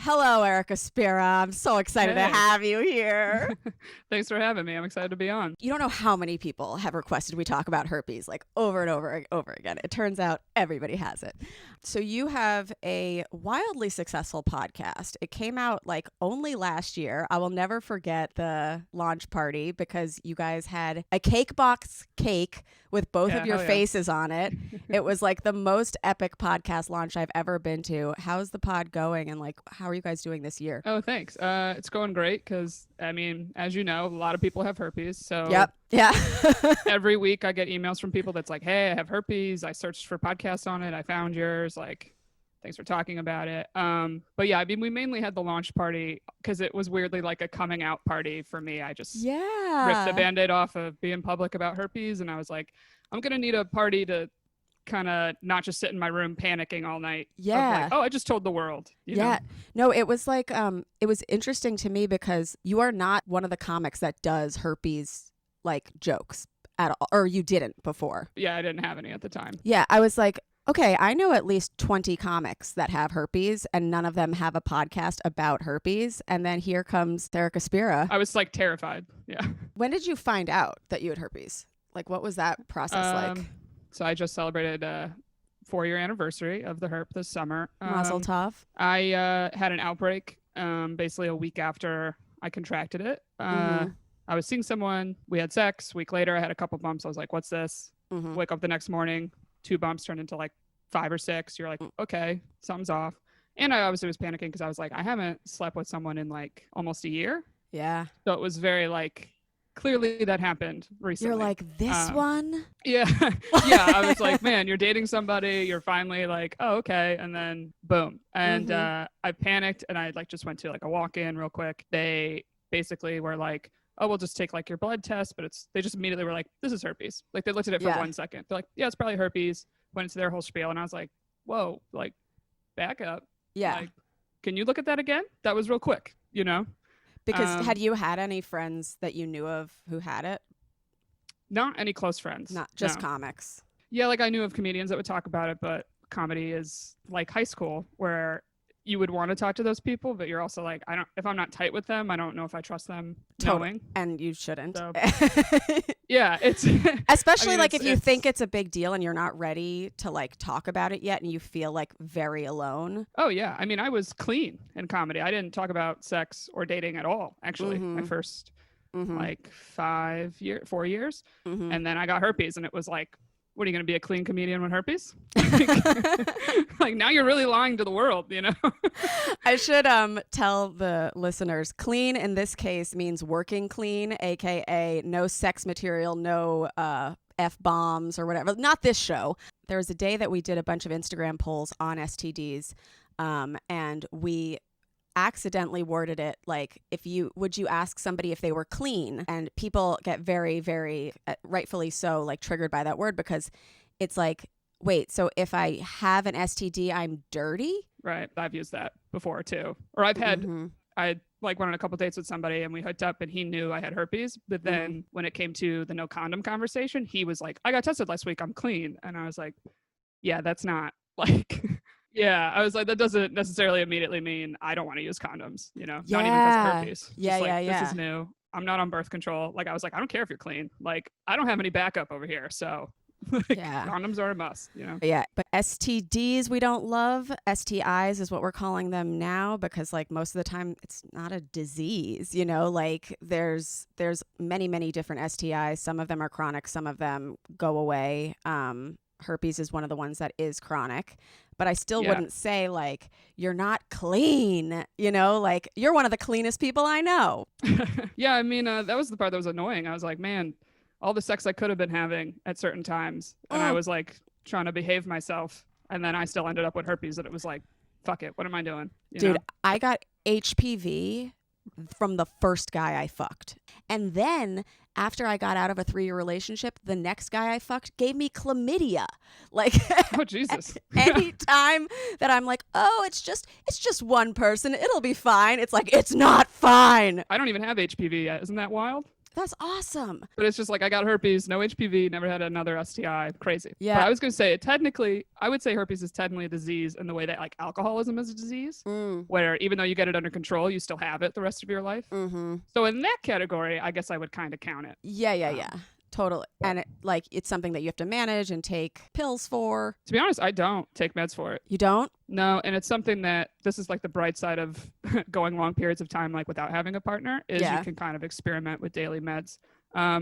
Hello, Erica Spera. I'm so excited to have you here. Thanks for having me. I'm excited to be on. You don't know how many people have requested we talk about herpes, like over and over and over again. It turns out everybody has it. So you have a wildly successful podcast. It came out like only last year. I will never forget the launch party because you guys had a cake box cake with both of your faces on it. It was like the most epic podcast launch I've ever been to. How's the pod going, and like how are you guys doing this year? Oh, thanks. It's going great because, I mean, as you know, a lot of people have herpes. So every week I get emails from people that's like, hey, I have herpes. I searched for podcasts on it. I found yours. Like, thanks for talking about it. But yeah, I mean, we mainly had the launch party because it was weirdly like a coming out party for me. I just ripped the Band-Aid off of being public about herpes. And I was like, I'm going to need a party to kind of not just sit in my room panicking all night. Like, oh, I just told the world. You know? No, it was like, it was interesting to me because you are not one of the comics that does herpes like jokes at all, or you didn't before. Yeah, I didn't have any at the time. Yeah, I was like, okay, I know at least 20 comics that have herpes and none of them have a podcast about herpes. And then here comes Erica Spera. I was like terrified. Yeah. When did you find out that you had herpes? Like, what was that process like? So I just celebrated a 4-year anniversary of the herp this summer. Mazel tov. I had an outbreak basically a week after I contracted it. I was seeing someone. We had sex. A week later, I had a couple bumps. I was like, what's this? Wake up the next morning. 2 bumps turned into like 5 or 6. You're like, okay, something's off. And I obviously was panicking because I was like, I haven't slept with someone in like almost a year. Yeah. So it was very like, clearly that happened recently. You're like, this one? Yeah. Yeah. I was like, man, you're dating somebody. You're finally like, oh, okay. And then boom. And I panicked and I like just went to like a walk-in real quick. They basically were like, oh, we'll just take like your blood test. But they just immediately were like, this is herpes. Like they looked at it for 1 second. They're like, yeah, it's probably herpes. Went into their whole spiel. And I was like, whoa, like back up. Yeah. Like, can you look at that again? That was real quick, you know? Because had you had any friends that you knew of who had it? Not any close friends. Not just comics. Yeah, like I knew of comedians that would talk about it, but comedy is like high school where you would want to talk to those people, but you're also like, if I'm not tight with them, I don't know if I trust them knowing. And you shouldn't. So, yeah, it's especially like if you think it's a big deal and you're not ready to like talk about it yet and you feel like very alone. Oh yeah. I mean, I was clean in comedy. I didn't talk about sex or dating at all, actually. My first like 4 years. And then I got herpes and it was like, what are you going to be, a clean comedian with herpes? Like now you're really lying to the world, you know? I should tell the listeners, clean in this case means working clean, aka no sex material, no F-bombs or whatever. Not this show. There was a day that we did a bunch of Instagram polls on STDs, and we accidentally worded it like, would you ask somebody if they were clean? And people get very, very rightfully so like triggered by that word because it's like, wait, so if I have an STD, I'm dirty? Right. I've used that before too. Or I've had, I like went on a couple dates with somebody and we hooked up and he knew I had herpes. But then when it came to the no condom conversation, he was like, I got tested last week. I'm clean. And I was like, yeah, that's not like... Yeah, I was like, that doesn't necessarily immediately mean I don't want to use condoms, you know? Not even because of herpes. This is new. I'm not on birth control. Like, I was like, I don't care if you're clean. Like, I don't have any backup over here. So, condoms are a must, you know? Yeah, but STDs we don't love. STIs is what we're calling them now because, like, most of the time it's not a disease, you know? Like, there's many, many different STIs. Some of them are chronic. Some of them go away. Herpes is one of the ones that is chronic. But I still wouldn't say, like, you're not clean, you know? Like, you're one of the cleanest people I know. Yeah, I mean, that was the part that was annoying. I was like, man, all the sex I could have been having at certain times. And I was, like, trying to behave myself. And then I still ended up with herpes. And it was like, fuck it. What am I doing? Dude, I got HPV from the first guy I fucked. And then after I got out of a 3-year relationship, the next guy I fucked gave me chlamydia. Like, oh Jesus. Anytime that I'm like, oh, it's just one person, it'll be fine. It's like, it's not fine. I don't even have HPV yet. Isn't that wild? That's awesome. But it's just like I got herpes, no HPV, never had another STI. Crazy. Yeah. But I was going to say, technically, I would say herpes is technically a disease in the way that like alcoholism is a disease, where even though you get it under control, you still have it the rest of your life. So in that category, I guess I would kind of count it. Yeah. Totally. And it's something that you have to manage and take pills for. To be honest, I don't take meds for it. You don't? No. And it's something that this is like the bright side of going long periods of time, like without having a partner, is you can kind of experiment with daily meds.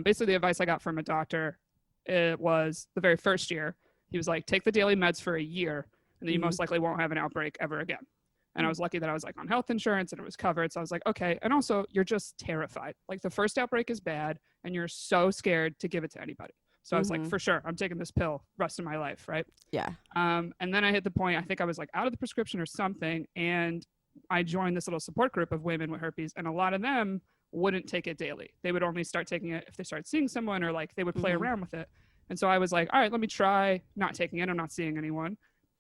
Basically, the advice I got from a doctor, it was the very first year. He was like, take the daily meds for a year, and then you most likely won't have an outbreak ever again. And I was lucky that I was like on health insurance and it was covered. So I was like, okay. And also you're just terrified. Like the first outbreak is bad and you're so scared to give it to anybody. So I was like, for sure, I'm taking this pill rest of my life. Right. Yeah. And then I hit the point, I think I was like out of the prescription or something. And I joined this little support group of women with herpes, and a lot of them wouldn't take it daily. They would only start taking it if they started seeing someone, or like they would play around with it. And so I was like, all right, let me try not taking it. I'm not seeing anyone.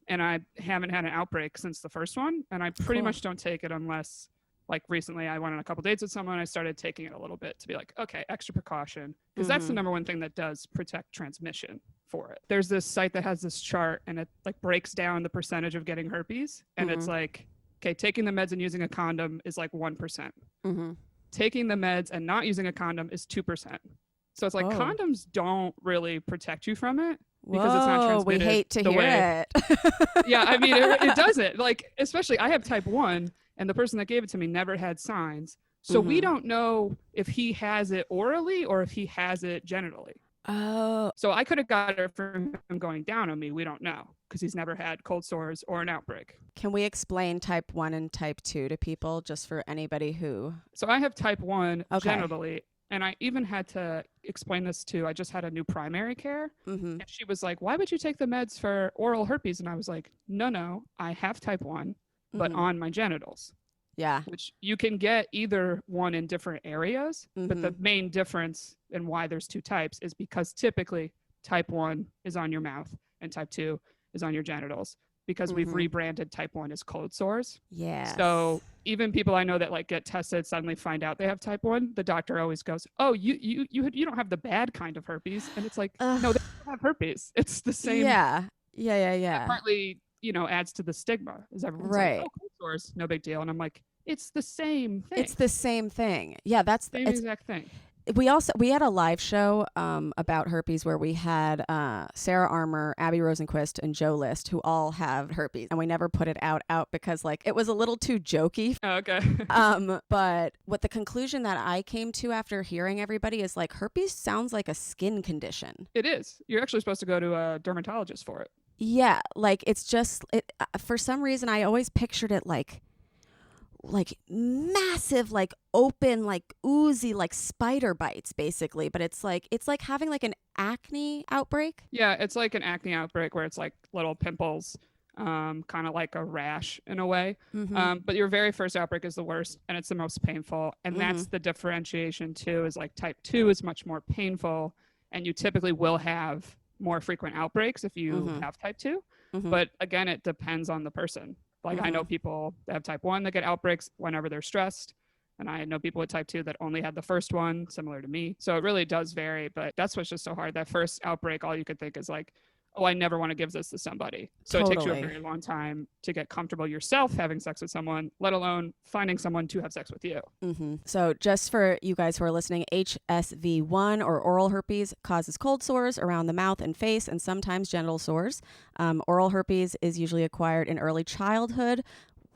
And I haven't had an outbreak since the first one. And I pretty much don't take it unless, like recently I went on a couple dates with someone. I started taking it a little bit to be like, okay, extra precaution. Because that's the number one thing that does protect transmission for it. There's this site that has this chart, and it like breaks down the percentage of getting herpes. And it's like, okay, taking the meds and using a condom is like 1%. Taking the meds and not using a condom is 2%. So it's like condoms don't really protect you from it. Because it's not transmitted. We hate to hear it. Yeah, I mean, it doesn't. Like, especially, I have type 1, and the person that gave it to me never had signs. So we don't know if he has it orally or if he has it genitally. Oh. So I could have got it from him going down on me. We don't know, because he's never had cold sores or an outbreak. Can we explain type 1 and type 2 to people, just for anybody who... So I have type 1 genitally. And I even had to explain this to, I just had a new primary care. And she was like, why would you take the meds for oral herpes? And I was like, no, I have type 1, but on my genitals. Yeah. Which you can get either one in different areas. But the main difference in why there's two types is because typically type 1 is on your mouth and type 2 is on your genitals. Because we've rebranded type 1 as cold sores. Yeah. So even people I know that like get tested suddenly find out they have type 1, the doctor always goes, oh, you don't have the bad kind of herpes. And it's like, no, they don't have herpes. It's the same. Yeah. That partly, adds to the stigma. Is everyone's like, oh, cold sores, no big deal. And I'm like, it's the same thing. It's the same thing. Yeah, that's the same exact thing. We had a live show about herpes where we had Sarah Armour, Abby Rosenquist, and Joe List, who all have herpes, and we never put it out because like it was a little too jokey. Oh, okay. But what the conclusion that I came to after hearing everybody is like herpes sounds like a skin condition. It is. You're actually supposed to go to a dermatologist for it. Yeah, like it's just for some reason I always pictured it like massive, like open, like oozy, like spider bites basically, but it's like having like an acne outbreak. Yeah, it's like an acne outbreak where it's like little pimples, kind of like a rash in a way. But your very first outbreak is the worst, and it's the most painful, and that's the differentiation too, is like type 2 is much more painful, and you typically will have more frequent outbreaks if you have type 2. But again, it depends on the person. Like I know people that have type 1 that get outbreaks whenever they're stressed. And I know people with type 2 that only had the first one, similar to me. So it really does vary. But that's what's just so hard. That first outbreak, all you could think is like, oh, I never want to give this to somebody. So It takes you a very long time to get comfortable yourself having sex with someone, let alone finding someone to have sex with you. So just for you guys who are listening, HSV1 or oral herpes causes cold sores around the mouth and face, and sometimes genital sores. Oral herpes is usually acquired in early childhood,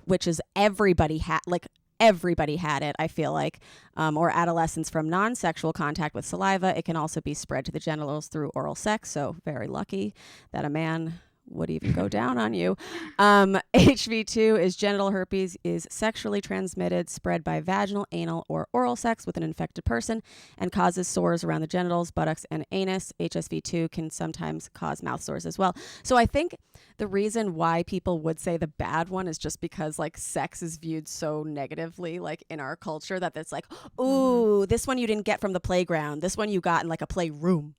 which is everybody had it, I feel like, or adolescence from non-sexual contact with saliva. It can also be spread to the genitals through oral sex, so very lucky that a man would even go down on you. HV2 is genital herpes, is sexually transmitted, spread by vaginal, anal, or oral sex with an infected person, and causes sores around the genitals, buttocks, and anus. HSV2 can sometimes cause mouth sores as well. So I think the reason why people would say the bad one is just because like sex is viewed so negatively, like in our culture, that it's like, ooh, this one you didn't get from the playground. This one you got in like a playroom.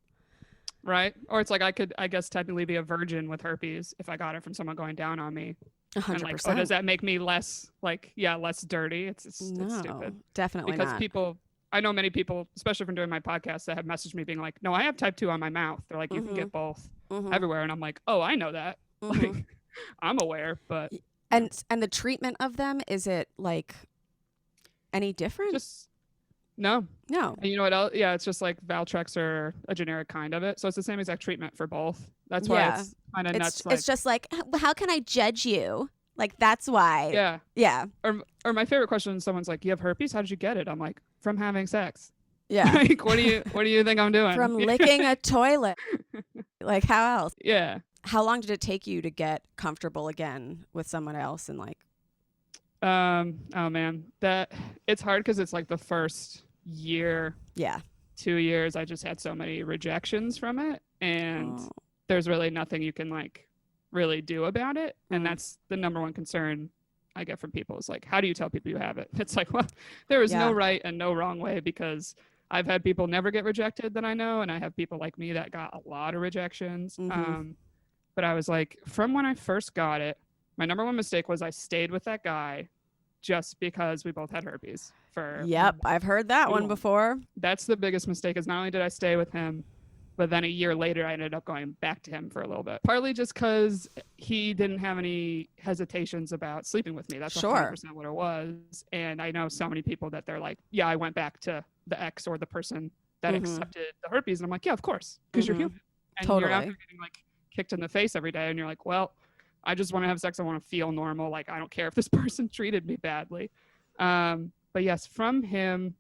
Right. Or it's like I could, I guess, technically be a virgin with herpes if I got it from someone going down on me. 100%. And like, oh, does that make me less dirty? It's no, stupid. Definitely because not. people I know many people, especially from doing my podcast, that have messaged me being like, no, I have type 2 on my mouth. They're like, you can get both everywhere. And I'm like, oh, I know that. Like, I'm aware, but. And the treatment of them, is it like any different? Just, no. No. And you know what else? Yeah, it's just like Valtrex or a generic kind of it. So it's the same exact treatment for both. That's why it's kind of nuts. It's just like, how can I judge you? Like, that's why. Yeah. Yeah. Or my favorite question, someone's like, you have herpes? How did you get it? I'm like, from having sex. Yeah. Like, what do you think I'm doing? From licking a toilet. Like, how else? Yeah. How long did it take you to get comfortable again with someone else? And like, oh man, that it's hard because it's like the first year, 2 years, I just had so many rejections from it, and there's really nothing you can like really do about it. And that's the number one concern I get from people is like, how do you tell people you have it? It's like, well, there is no right and no wrong way, because I've had people never get rejected that I know, and I have people like me that got a lot of rejections. But I was like, from when I first got it, my number one mistake was I stayed with that guy just because we both had herpes. I've heard that one before. That's the biggest mistake, is not only did I stay with him, but then a year later I ended up going back to him for a little bit. Partly just because he didn't have any hesitations about sleeping with me. That's 100% what it was. And I know so many people that they're like, yeah, I went back to the ex or the person that accepted the herpes. And I'm like, yeah, of course, because you're human. And you're out there getting like kicked in the face every day, and you're like, well, I just want to have sex. I want to feel normal. Like, I don't care if this person treated me badly. But yes, from him,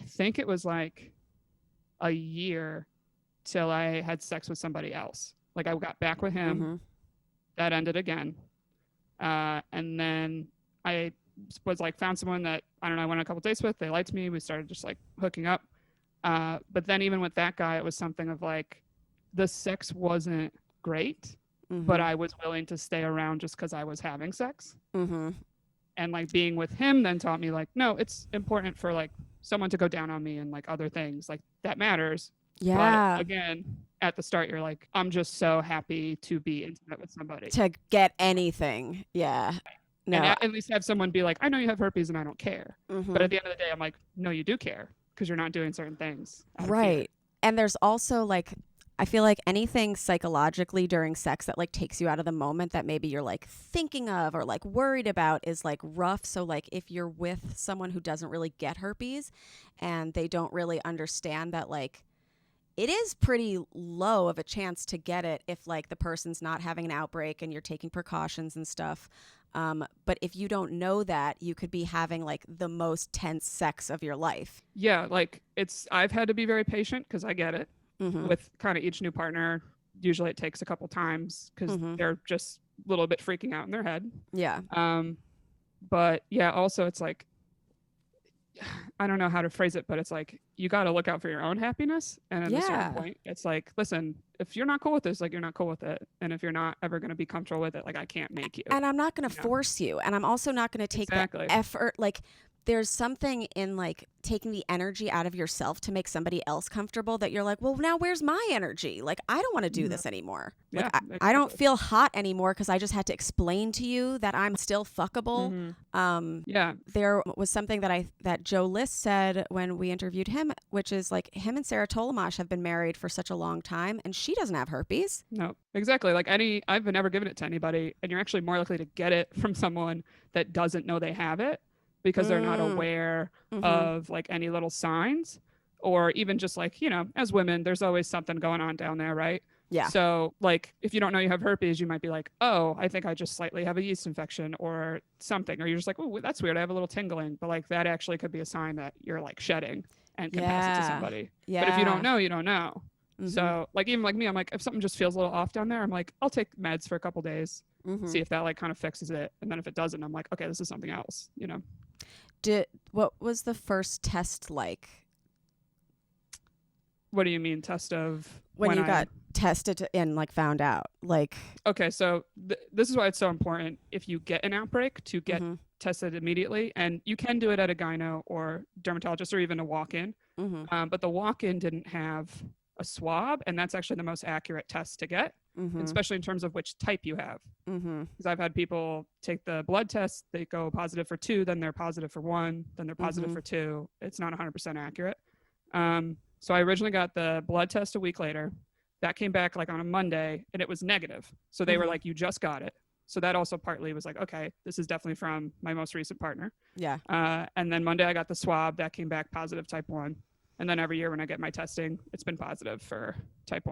I think it was like a year till I had sex with somebody else. Like, I got back with him. That ended again. And then I was like, found someone that, I don't know, I went on a couple dates with. They liked me. We started just like hooking up. But then even with that guy, it was something of like, the sex wasn't great, but I was willing to stay around just because I was having sex. And like being with him then taught me like, no, it's important for like someone to go down on me and like other things like that matters. But again, at the start, you're like, I'm just so happy to be intimate with somebody. To get anything. Yeah. No. And at least have someone be like, I know you have herpes and I don't care. But at the end of the day, I'm like, no, you do care, because you're not doing certain things. Right. And there's also like, I feel like anything psychologically during sex that like takes you out of the moment that maybe you're like thinking of or like worried about is like rough. So like if you're with someone who doesn't really get herpes and they don't really understand that, like, it is pretty low of a chance to get it if like the person's not having an outbreak and you're taking precautions and stuff. But if you don't know that, you could be having like the most tense sex of your life. Yeah, like I've had to be very patient because I get it. With kind of each new partner. Usually it takes a couple times because they're just a little bit freaking out in their head. Yeah. But yeah, also it's like, I don't know how to phrase it, but it's like, you got to look out for your own happiness. And at a certain point, it's like, listen, if you're not cool with this, like, you're not cool with it. And if you're not ever going to be comfortable with it, like, I can't make you. And I'm not going to force you. And I'm also not going to take the effort. Like, there's something in like taking the energy out of yourself to make somebody else comfortable that you're like, well, now where's my energy? Like, I don't want to do this anymore. Like, I don't feel hot anymore because I just had to explain to you that I'm still fuckable. There was something that Joe List said when we interviewed him, which is like, him and Sarah Tolomash have been married for such a long time and she doesn't have herpes. No, exactly. Like I've never given it to anybody, and you're actually more likely to get it from someone that doesn't know they have it, because they're not aware of like any little signs, or even just like, you know, as women, there's always something going on down there, right? Yeah. So like, if you don't know you have herpes, you might be like, oh, I think I just slightly have a yeast infection or something. Or you're just like, oh, that's weird, I have a little tingling. But like, that actually could be a sign that you're like shedding and can pass it to somebody. Yeah. But if you don't know, you don't know. So like, even like me, I'm like, if something just feels a little off down there, I'm like, I'll take meds for a couple days, see if that like kind of fixes it. And then if it doesn't, I'm like, okay, this is something else, you know? What was the first test like? What do you mean, test of when you got tested and like found out? Like, okay, so this is why it's so important if you get an outbreak to get tested immediately, and you can do it at a gyno or dermatologist or even a walk-in. But the walk-in didn't have a swab, and that's actually the most accurate test to get. especially in terms of which type you have. Mm-hmm. Because I've had people take the blood test, they go positive for 2, then they're positive for 1, then they're positive for 2. It's not 100% accurate. So I originally got the blood test a week later. That came back like on a Monday, and it was negative. So they were like, you just got it. So that also partly was like, okay, this is definitely from my most recent partner. Yeah. And then Monday I got the swab. That came back positive type 1. And then every year when I get my testing, it's been positive for type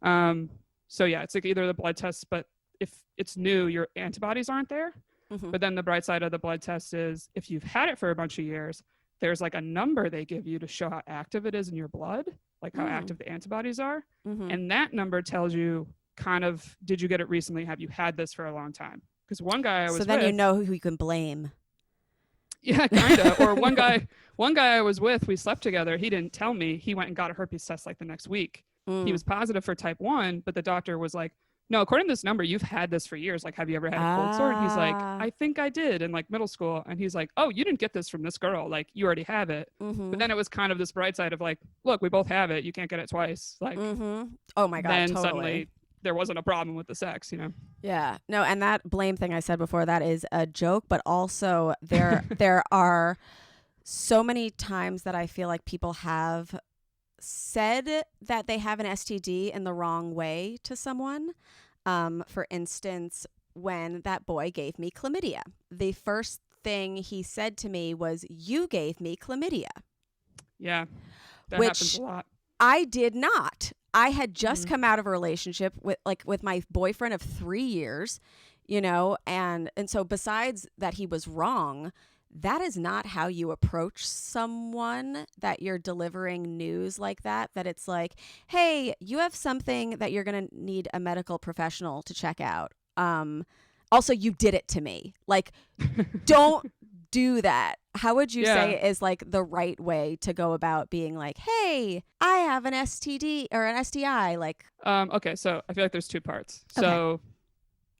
1. So yeah, it's like either the blood test, but if it's new, your antibodies aren't there. But then the bright side of the blood test is if you've had it for a bunch of years, there's like a number they give you to show how active it is in your blood, like how active the antibodies are. And that number tells you kind of, did you get it recently? Have you had this for a long time? Because one guy I was with, you know who you can blame. Yeah, kind of. Or one guy I was with, we slept together. He didn't tell me. He went and got a herpes test like the next week. He was positive for type 1, but the doctor was like, no, according to this number, you've had this for years. Like, have you ever had a cold sore? And he's like, I think I did in like middle school. And he's like, oh, you didn't get this from this girl. Like, you already have it. But then it was kind of this bright side of like, look, we both have it. You can't get it twice. Like, oh my God, then totally. Suddenly there wasn't a problem with the sex, you know? Yeah. No, and that blame thing I said before, that is a joke, but also there are so many times that I feel like people have said that they have an STD in the wrong way to someone. For instance, when that boy gave me chlamydia, the first thing he said to me was, "You gave me chlamydia." Yeah, that which happens a lot. I did not. I had just come out of a relationship with my boyfriend of 3 years, you know, and so besides that he was wrong, that is not how you approach someone that you're delivering news like that it's like, hey, you have something that you're going to need a medical professional to check out. Also, you did it to me. Like, don't do that. How would you say is like the right way to go about being like, hey, I have an STD or an STI? Like, okay, so I feel like there's 2 parts. So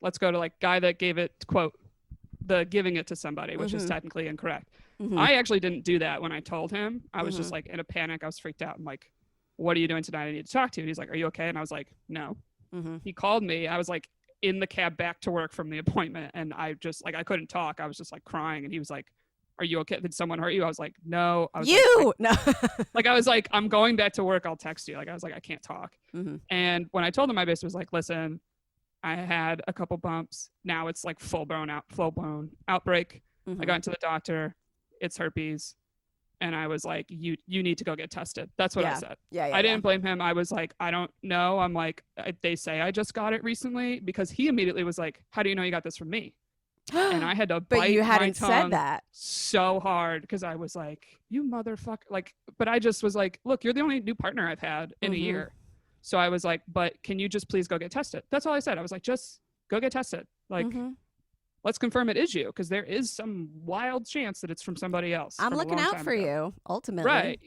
let's go to like guy that gave it, quote, the giving it to somebody, which is technically incorrect. I actually didn't do that when I told him. I was just like in a panic. I was freaked out. I'm like, what are you doing tonight? I need to talk to you. And he's like, are you okay? And I was like, no. He called me. I was like in the cab back to work from the appointment. And I just like, I couldn't talk. I was just like crying. And he was like, are you okay? Did someone hurt you? I was like, no. I was no. Like, I was like, I'm going back to work. I'll text you. Like, I was like, I can't talk. And when I told him, I basically was like, listen, I had a couple bumps. Now it's like full blown outbreak. I got into the doctor. It's herpes. And I was like, you need to go get tested. That's what I said. I didn't blame him. I was like, I don't know. I'm like, they say I just got it recently, because he immediately was like, how do you know you got this from me? And I had to bite but you hadn't my tongue said that so hard, because I was like, you motherfucker. Like, but I just was like, look, you're the only new partner I've had in a year. So I was like, but can you just please go get tested? That's all I said. I was like, just go get tested. Like, let's confirm it is you, because there is some wild chance that it's from somebody else. I'm looking out for you, ultimately. Right.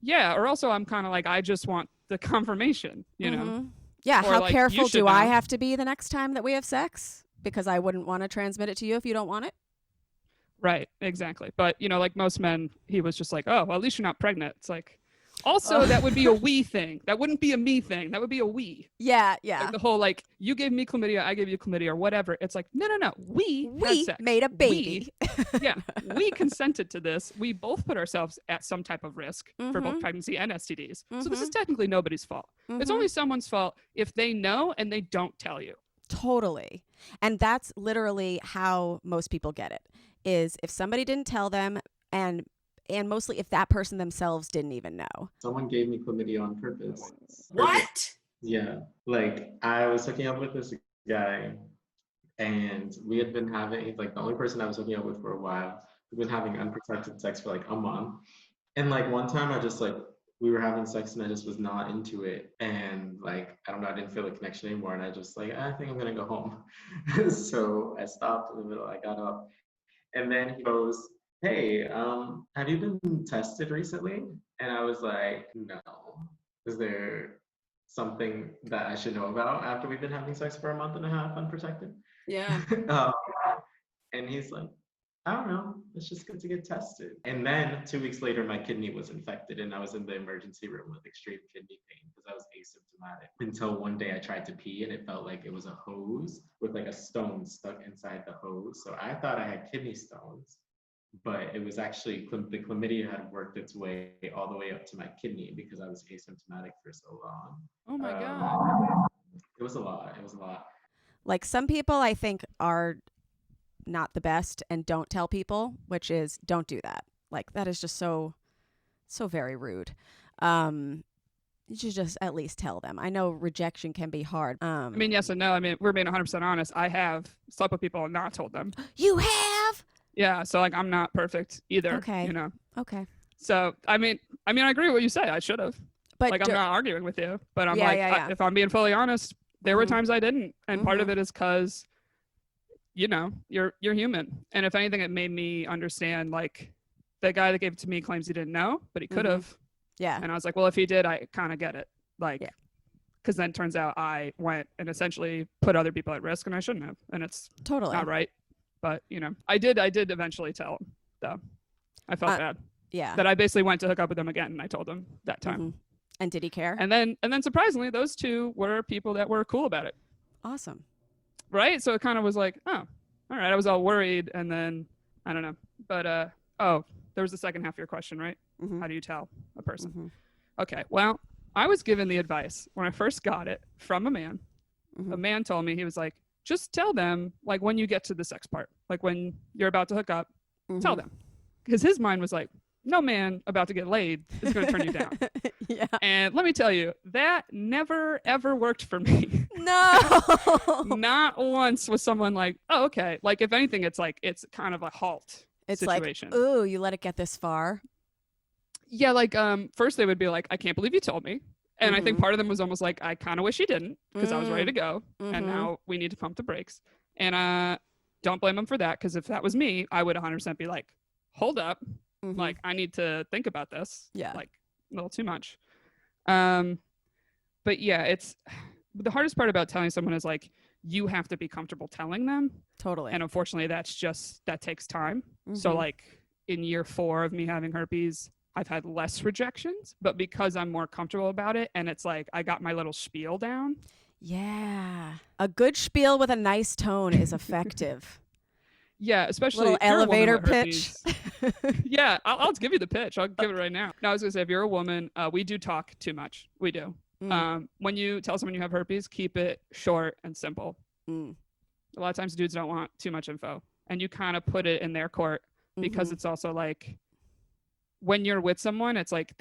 Yeah. Or also I'm kind of like, I just want the confirmation, you know? Yeah. Or how like, careful do know. I have to be the next time that we have sex? Because I wouldn't want to transmit it to you if you don't want it. Right. Exactly. But, you know, like most men, he was just like, oh, well, at least you're not pregnant. It's like, also, that would be a we thing. That wouldn't be a me thing. That would be a we. Yeah. Like the whole, like, you gave me chlamydia, I gave you chlamydia, or whatever. It's like, no. We had sex. Made a baby. We consented to this. We both put ourselves at some type of risk for both pregnancy and STDs. So this is technically nobody's fault. It's only someone's fault if they know and they don't tell you. Totally. And that's literally how most people get it, is if somebody didn't tell them, and mostly if that person themselves didn't even know. Someone gave me chlamydia on purpose. What? Yeah. Like, I was hooking up with this guy, and we had been having, he's like the only person I was hooking up with for a while. We've been having unprotected sex for like a month. And like one time I just like, we were having sex and I just was not into it. And like, I don't know, I didn't feel a connection anymore. And I just like, I think I'm gonna go home. So I stopped in the middle, I got up. And then he goes, hey, have you been tested recently? And I was like, no. Is there something that I should know about after we've been having sex for a month and a half unprotected? Yeah. And he's like, I don't know. It's just good to get tested. And then 2 weeks later, my kidney was infected and I was in the emergency room with extreme kidney pain because I was asymptomatic. Until one day I tried to pee and it felt like it was a hose with like a stone stuck inside the hose. So I thought I had kidney stones, but it was actually the chlamydia had worked its way all the way up to my kidney because I was asymptomatic for so long. Oh my God. It was a lot. It was a lot. Like some people I think are not the best and don't tell people, which is don't do that. Like that is just so very rude. You should just at least tell them. I know rejection can be hard. I mean, yes and no. I mean, we're being 100% honest. I have slept with people and not told them. You have? Yeah. So like, I'm not perfect either. Okay. You know? Okay. So, I mean, I agree with what you say. I should have. But like, I'm not arguing with you, but I'm if I'm being fully honest, there were times I didn't. And part of it is because, you know, you're human. And if anything, it made me understand, like, the guy that gave it to me claims he didn't know, but he could have. Yeah. And I was like, well, if he did, I kind of get it. Like, because then it turns out I went and essentially put other people at risk and I shouldn't have. And it's totally not right. But, you know, I did eventually tell him, though. I felt bad. Yeah. That I basically went to hook up with him again and I told him that time. And did he care? And then surprisingly, those two were people that were cool about it. Awesome. Right? So it kind of was like, oh, all right. I was all worried and then I don't know. But there was the second half of your question, right? How do you tell a person? Okay. Well, I was given the advice when I first got it from a man. A man told me, he was like, just tell them, like, when you get to the sex part, like when you're about to hook up, tell them. Because his mind was like, no man about to get laid is going to turn you down. Yeah. And let me tell you, that never, ever worked for me. No. Not once was someone like, oh, okay. Like, if anything, it's like, it's kind of a halt situation. Like, ooh, you let it get this far. Yeah, like, first they would be like, I can't believe you told me. And I think part of them was almost like, I kind of wish you didn't because I was ready to go. And now we need to pump the brakes. And don't blame them for that, because if that was me, I would 100% be like, hold up. Like, I need to think about this. Yeah. Like, a little too much. But yeah, it's the hardest part about telling someone is like, you have to be comfortable telling them. Totally. And unfortunately, that takes time. So like in year 4 of me having herpes, I've had less rejections, but because I'm more comfortable about it and it's like I got my little spiel down. Yeah. A good spiel with a nice tone is effective. Yeah, especially little elevator pitch. Yeah, I'll give you the pitch. I'll give it right now. No, I was gonna say, if you're a woman, we do talk too much. We do. When you tell someone you have herpes, keep it short and simple. A lot of times dudes don't want too much info, and you kind of put it in their court because it's also like when you're with someone, it's like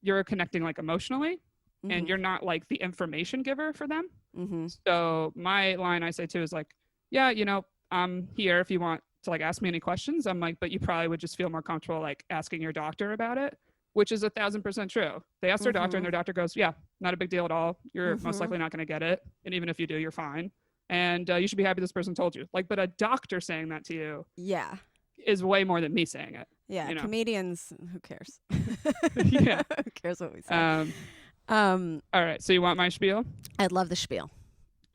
you're connecting like emotionally, and you're not like the information giver for them. So my line I say too is like, yeah, you know, I'm here if you want to like ask me any questions. I'm like, but you probably would just feel more comfortable like asking your doctor about it, which is 1,000% true. They ask their doctor and their doctor goes, yeah, not a big deal at all. You're most likely not going to get it. And even if you do, you're fine. And you should be happy this person told you. Like, but a doctor saying that to you is way more than me saying it. Yeah. You know? Comedians, who cares? Yeah. Who cares what we say? All right. So you want my spiel? I'd love the spiel.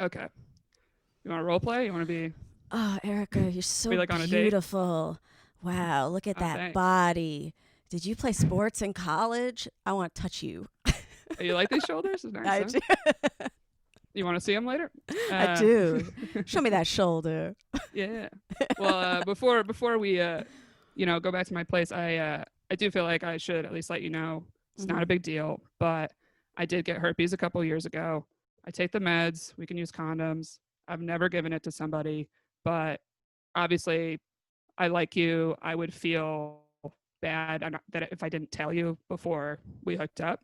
Okay. You want to role play? You want to be... Oh, Erica, you're so like on a beautiful. Wow, look at that thanks. Body. Did you play sports in college? I want to touch you. You like these shoulders? Nice, I do. You want to see them later? I do. Show me that shoulder. Yeah. Well, before we go back to my place, I do feel like I should at least let you know it's not a big deal, but I did get herpes a couple years ago. I take the meds. We can use condoms. I've never given it to somebody, but obviously I like you. I would feel bad that if I didn't tell you before we hooked up.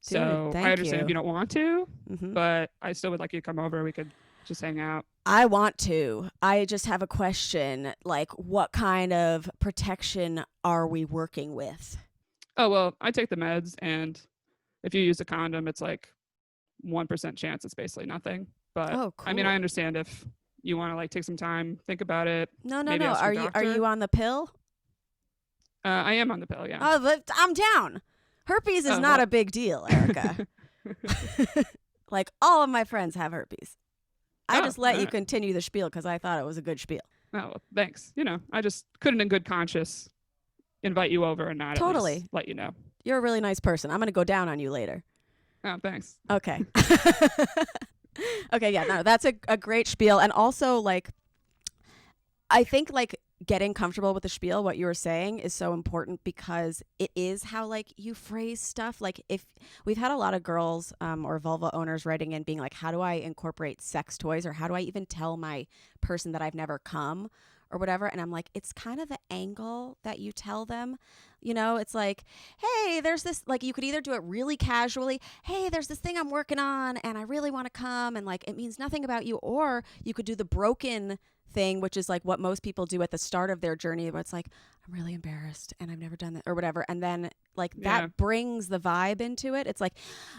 So I understand if you don't want to, but I still would like you to come over. We could just hang out. I want to. I just have a question. Like, what kind of protection are we working with? Oh, well, I take the meds, and if you use a condom, it's like 1% chance. It's basically nothing. But cool. I mean, I understand if you want to like take some time, think about it. No. Are you on the pill? I am on the pill, yeah. Oh, but I'm down. Herpes is not a big deal, Erica. Like, all of my friends have herpes. I just let you continue the spiel because I thought it was a good spiel. Oh, thanks. You know, I just couldn't in good conscience invite you over and not Totally at least let you know. You're a really nice person. I'm going to go down on you later. Oh, thanks. Okay. Okay, yeah, no, that's a great spiel. And also, like, I think, like, getting comfortable with the spiel, what you were saying, is so important because it is how, like, you phrase stuff. Like, if we've had a lot of girls or vulva owners writing in being like, how do I incorporate sex toys, or how do I even tell my person that I've never come or whatever? And I'm like, it's kind of the angle that you tell them. You know, it's like, hey, there's this, like, you could either do it really casually, hey, there's this thing I'm working on and I really want to come, and like, it means nothing about you. Or you could do the broken thing, which is like what most people do at the start of their journey, where it's like, I'm really embarrassed and I've never done that or whatever. And then like that brings the vibe into it. It's like,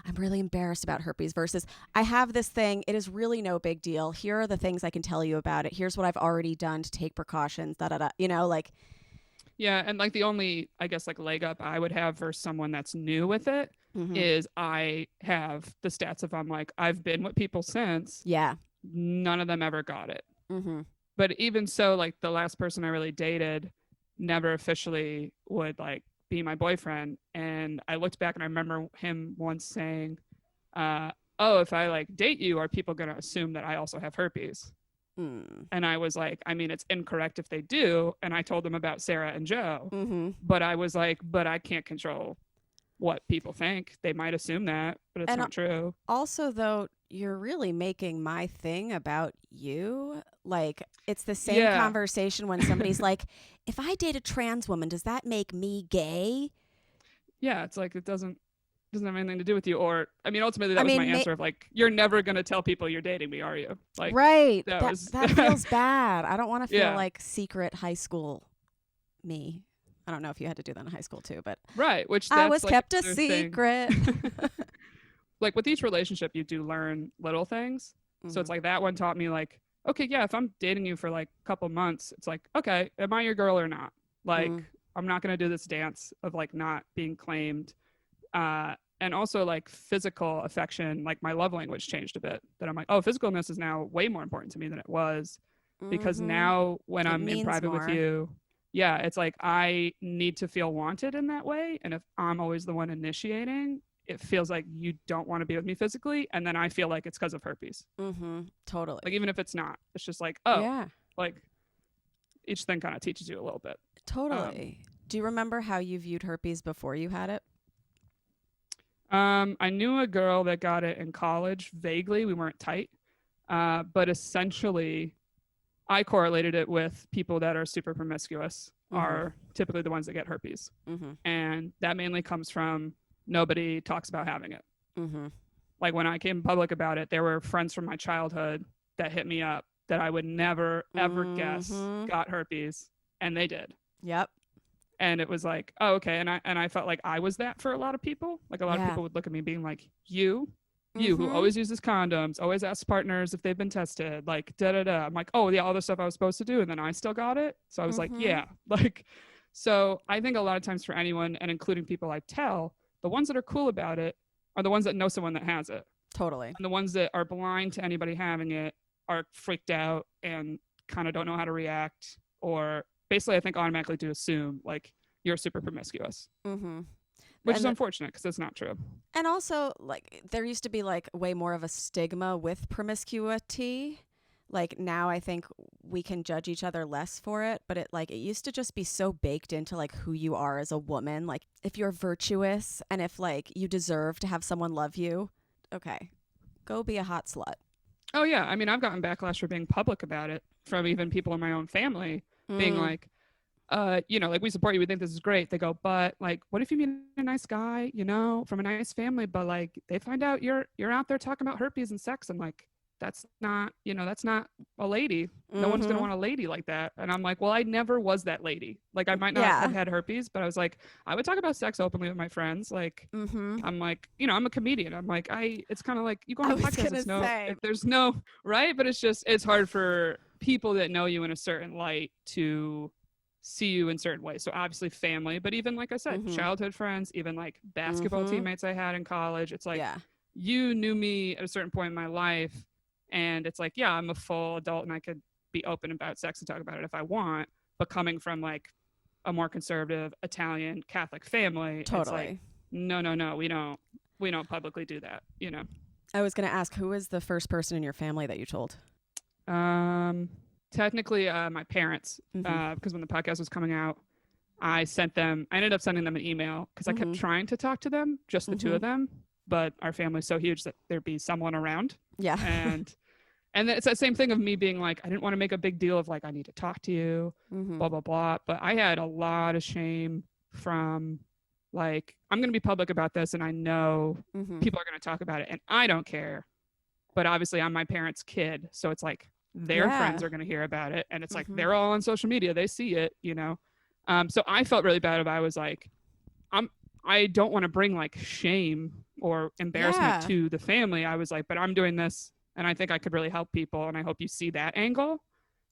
I'm really embarrassed about herpes versus I have this thing. It is really no big deal. Here are the things I can tell you about it. Here's what I've already done to take precautions, you know, like. Yeah. And like the only, I guess, like leg up I would have for someone that's new with it is I have the stats of, I'm like, I've been with people since. Yeah. None of them ever got it. Mm-hmm. But even so, like the last person I really dated never officially would like be my boyfriend. And I looked back and I remember him once saying, oh, if I like date you, are people going to assume that I also have herpes? And I was like, I mean, it's incorrect if they do. And I told them about Sarah and Joe. But I was like, but I can't control what people think. They might assume that, but it's not true. Also, though, you're really making my thing about you. Like, it's the same conversation when somebody's like, if I date a trans woman, does that make me gay? Yeah, it's like, it doesn't have anything to do with you. Or, I mean, ultimately that was my answer of like, you're never going to tell people you're dating me, are you? Like, right. That feels bad. I don't want to feel like secret high school me. I don't know if you had to do that in high school too, but right, which I was like kept a secret. Like with each relationship, you do learn little things. So it's like that one taught me like, okay, yeah, if I'm dating you for like a couple months, it's like, okay, am I your girl or not? Like, I'm not going to do this dance of like not being claimed. And also like physical affection, like my love language changed a bit, that I'm like, oh, physicalness is now way more important to me than it was, because now when I'm in private with you, it's like I need to feel wanted in that way. And if I'm always the one initiating, it feels like you don't want to be with me physically. And then I feel like it's because of herpes. Totally. Like, even if it's not, it's just like, oh, like each thing kind of teaches you a little bit. Totally. Do you remember how you viewed herpes before you had it? I knew a girl that got it in college vaguely. We weren't tight. But essentially, I correlated it with people that are super promiscuous are typically the ones that get herpes. And that mainly comes from nobody talks about having it. Like when I came public about it, there were friends from my childhood that hit me up that I would never, ever guess got herpes. And they did. Yep. And it was like, oh, okay. And I felt like I was that for a lot of people. Like a lot of people would look at me being like, you who always uses condoms, always asks partners if they've been tested, like da-da-da. I'm like, oh, yeah, all the stuff I was supposed to do. And then I still got it. So I was like, yeah. Like, so I think a lot of times for anyone, and including people I tell, the ones that are cool about it are the ones that know someone that has it. Totally. And the ones that are blind to anybody having it are freaked out and kind of don't know how to react, or basically I think automatically to assume like you're super promiscuous. Which is unfortunate because it's not true. And also, like, there used to be like way more of a stigma with promiscuity. Like, now I think we can judge each other less for it, but it used to just be so baked into like who you are as a woman. Like, if you're virtuous and if like you deserve to have someone love you, okay, go be a hot slut. Oh yeah, I mean, I've gotten backlash for being public about it from even people in my own family being like, you know, like, we support you, we think this is great. They go, but like, what if you meet a nice guy, you know, from a nice family, but like they find out you're out there talking about herpes and sex, and like, that's not, you know, that's not a lady. No one's gonna want a lady like that. And I'm like, well, I never was that lady. Like, I might not have had herpes, but I was like, I would talk about sex openly with my friends. Like, I'm like, you know, I'm a comedian. I'm like, it's kind of like, you go on a podcast, there's no right, but it's hard for people that know you in a certain light to see you in certain ways. So obviously family, but even like I said, childhood friends, even like basketball teammates I had in college. It's like, you knew me at a certain point in my life, and it's like, yeah, I'm a full adult and I could be open about sex and talk about it if I want. But coming from like a more conservative Italian Catholic family, Totally. it's like, no, we don't publicly do that, you know. I was going to ask, who was the first person in your family that you told? Technically, my parents, because when the podcast was coming out, I ended up sending them an email because I kept trying to talk to them, just the two of them, but our family's so huge that there'd be someone around. Yeah. And it's that same thing of me being like, I didn't want to make a big deal of like, I need to talk to you, blah, blah, blah. But I had a lot of shame from like, I'm going to be public about this and I know people are going to talk about it and I don't care. But obviously I'm my parents' kid. So it's like their friends are going to hear about it. And it's like, they're all on social media. They see it, you know? So I felt really bad about it. I was like, I don't want to bring like shame or embarrassment to the family. I was like, but I'm doing this and I think I could really help people. And I hope you see that angle.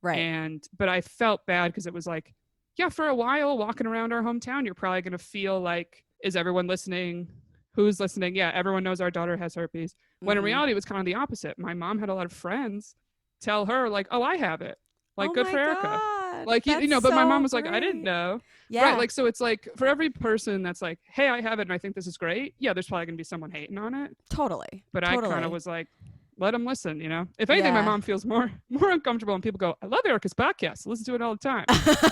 Right. But I felt bad because it was like, yeah, for a while walking around our hometown, you're probably going to feel like, is everyone listening? Who's listening? Yeah, everyone knows our daughter has herpes. When in reality, it was kind of the opposite. My mom had a lot of friends tell her like, oh, I have it. Like, good for Erica. Like, you know, but my mom was like, I didn't know. Yeah. Right. Like, so it's like for every person that's like, hey, I have it and I think this is great. Yeah, there's probably going to be someone hating on it. Totally. But I kind of was like, let them listen, you know? If anything, my mom feels more uncomfortable when people go, I love Erica's podcast. Listen to it all the time.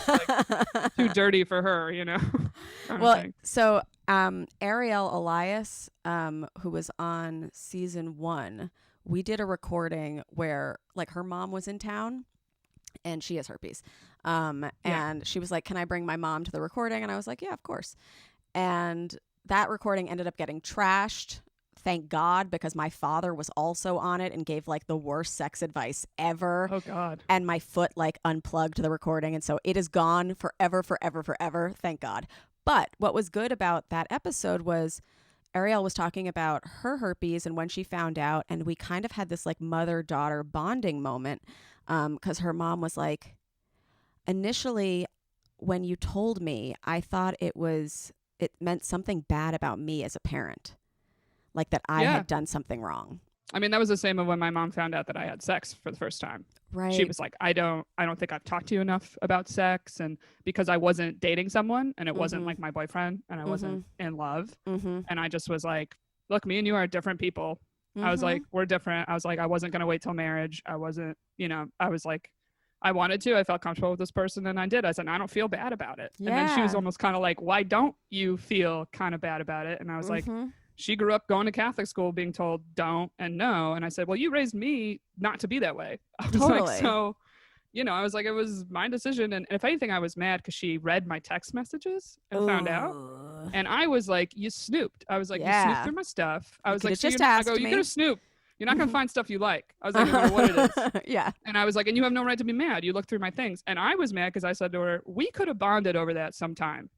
Like, too dirty for her, you know? Well, so Ariel Elias, who was on season 1, we did a recording where like her mom was in town and she has herpes. And she was like, can I bring my mom to the recording? And I was like, yeah, of course. And that recording ended up getting trashed. Thank God, because my father was also on it and gave like the worst sex advice ever. Oh God. And my foot like unplugged the recording. And so it is gone forever, forever, forever. Thank God. But what was good about that episode was Ariel was talking about her herpes and when she found out. And we kind of had this like mother-daughter bonding moment because her mom was like, initially, when you told me, I thought it meant something bad about me as a parent. Like that I had done something wrong. I mean, that was the same of when my mom found out that I had sex for the first time. Right. She was like, I don't think I've talked to you enough about sex. And because I wasn't dating someone and it wasn't like my boyfriend and I wasn't in love. And I just was like, look, me and you are different people. I was like, we're different. I was like, I wasn't going to wait till marriage. I wasn't, you know, I was like, I wanted to. I felt comfortable with this person and I did. I said, I don't feel bad about it. Yeah. And then she was almost kind of like, why don't you feel kind of bad about it? And I was like, she grew up going to Catholic school being told don't and no. And I said, well, you raised me not to be that way. I was like, so, you know, I was like, it was my decision. And if anything, I was mad because she read my text messages and found out. And I was like, you snooped. I was like, you snooped through my stuff. I was like, so you could have snooped. You're not going to find stuff you like. I was like, no matter what it is. Yeah. And I was like, and you have no right to be mad. You look through my things. And I was mad because I said to her, we could have bonded over that sometime.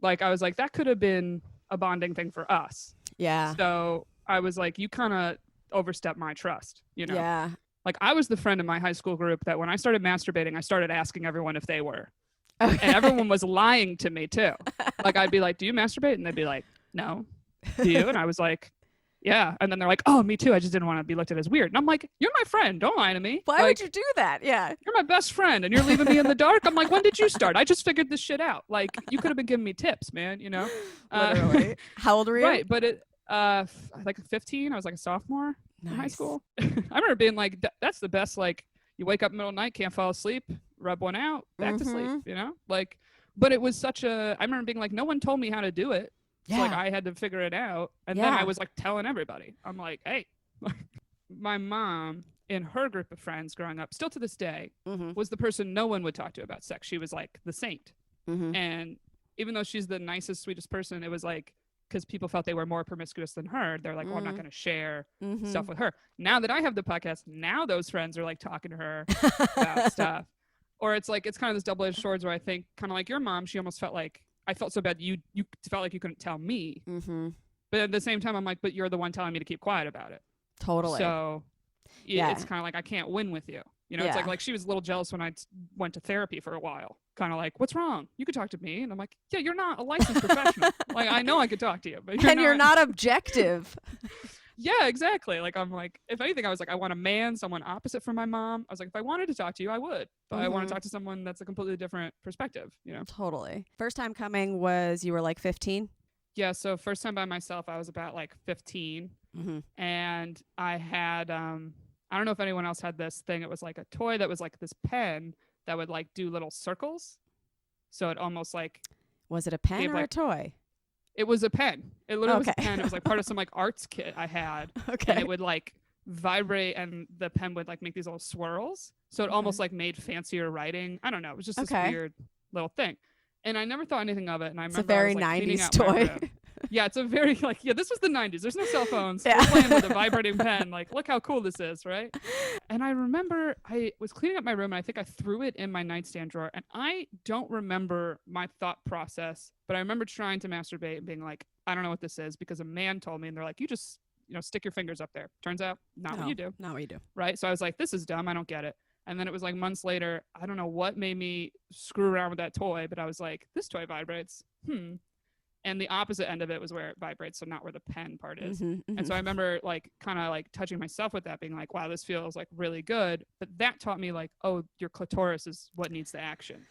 Like, I was like, that could have been a bonding thing for us. Yeah. So I was like, you kind of overstepped my trust, you know? Yeah. Like, I was the friend in my high school group that when I started masturbating, I started asking everyone if they were. Okay. And everyone was lying to me too. Like, I'd be like, do you masturbate? And they'd be like, no. Do you? And I was like, yeah. And then they're like, oh, me too. I just didn't want to be looked at as weird. And I'm like, you're my friend. Don't lie to me. Why would you do that? Yeah. You're my best friend and you're leaving me in the dark. I'm like, when did you start? I just figured this shit out. Like, you could have been giving me tips, man, you know? Literally. How old were you? Right. But like 15, I was like a sophomore in high school. I remember being like, that's the best. Like, you wake up in the middle of the night, can't fall asleep, rub one out, back to sleep, you know? Like, but it was such I remember being like, no one told me how to do it. Yeah. So like I had to figure it out. And then I was like telling everybody. I'm like, hey, my mom in her group of friends growing up, still to this day, was the person no one would talk to about sex. She was like the saint. And even though she's the nicest, sweetest person, it was like, because people felt they were more promiscuous than her. They're like, well, I'm not going to share stuff with her. Now that I have the podcast, now those friends are like talking to her about stuff. Or it's like, it's kind of this double-edged sword where I think kind of like your mom, she almost felt like, I felt so bad you felt like you couldn't tell me. But at the same time, I'm like, but you're the one telling me to keep quiet about it. Totally. So it's kind of like, I can't win with you. You know, it's like she was a little jealous when I went to therapy for a while. Kind of like, what's wrong? You could talk to me. And I'm like, yeah, you're not a licensed professional. Like, I know I could talk to you, but you're not objective. Yeah, exactly. Like, I'm like, if anything, I was like, I want a man, someone opposite from my mom. I was like, if I wanted to talk to you, I would. But I want to talk to someone that's a completely different perspective, you know? Totally. First time coming was you were like 15? Yeah, so first time by myself, I was about like 15. And I had, I don't know if anyone else had this thing. It was like a toy that was like this pen that would like do little circles. So it almost like. Was it a pen or like, a toy? It was a pen. It literally was a pen. It was like part of some like arts kit I had. Okay. And it would like vibrate and the pen would like make these little swirls. So it almost like made fancier writing. I don't know. It was just this weird little thing. And I never thought anything of it. And I remember it's a very I was, like, 90s toy. Yeah, it's a very like, yeah, this was the 90s. There's no cell phones. We're playing with a vibrating pen. Like, look how cool this is, right? And I remember I was cleaning up my room and I think I threw it in my nightstand drawer. And I don't remember my thought process, but I remember trying to masturbate and being like, I don't know what this is, because a man told me, and they're like, you just, stick your fingers up there. Turns out, not what you do. Not what you do. Right? So I was like, this is dumb. I don't get it. And then it was like months later, I don't know what made me screw around with that toy, but I was like, this toy vibrates. And the opposite end of it was where it vibrates, so not where the pen part is. And so I remember like kind of like touching myself with that, being like, wow, this feels like really good. But that taught me like, oh, your clitoris is what needs the action.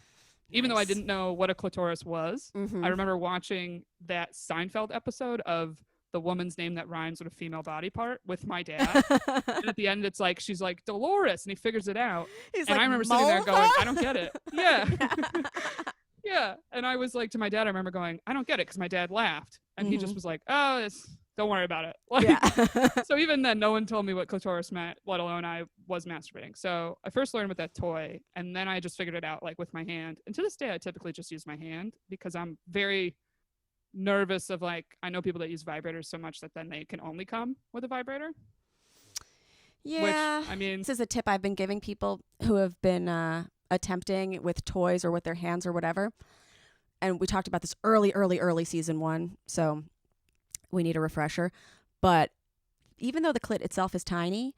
Even though I didn't know what a clitoris was, I remember watching that Seinfeld episode of the woman's name that rhymes with a female body part with my dad. And at the end, it's like, she's like, Dolores, and he figures it out. He's and like, I remember sitting there going, I don't get it. Yeah. Yeah. And I was like, to my dad, I remember going, I don't get it, because my dad laughed. And he just was like, oh, don't worry about it. Like, so even then, no one told me what clitoris meant, let alone I was masturbating. So I first learned with that toy, and then I just figured it out like with my hand. And to this day, I typically just use my hand, because I'm very nervous of like, I know people that use vibrators so much that then they can only come with a vibrator. Yeah. Which, I mean, this is a tip I've been giving people who have been attempting with toys or with their hands or whatever. And we talked about this early season 1. So we need a refresher. But even though the clit itself is tiny,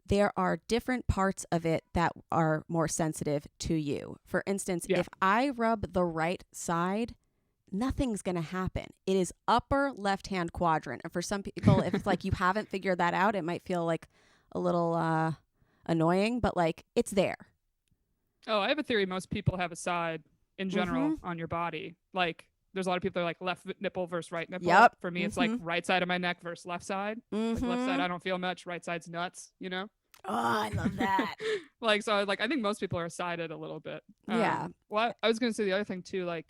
there are different parts of it that are more sensitive to you. For instance, if I rub the right side, nothing's going to happen. It is upper left-hand quadrant. And for some people, if it's like you haven't figured that out, it might feel like a little annoying, but like it's there. Oh, I have a theory. Most people have a side in general on your body. Like there's a lot of people that are like left nipple versus right nipple. Yep. For me, it's like right side of my neck versus left side. Like left side, I don't feel much. Right side's nuts, Oh, I love that. Like, so like, I think most people are sided a little bit. Yeah. Well, I was going to say the other thing too, like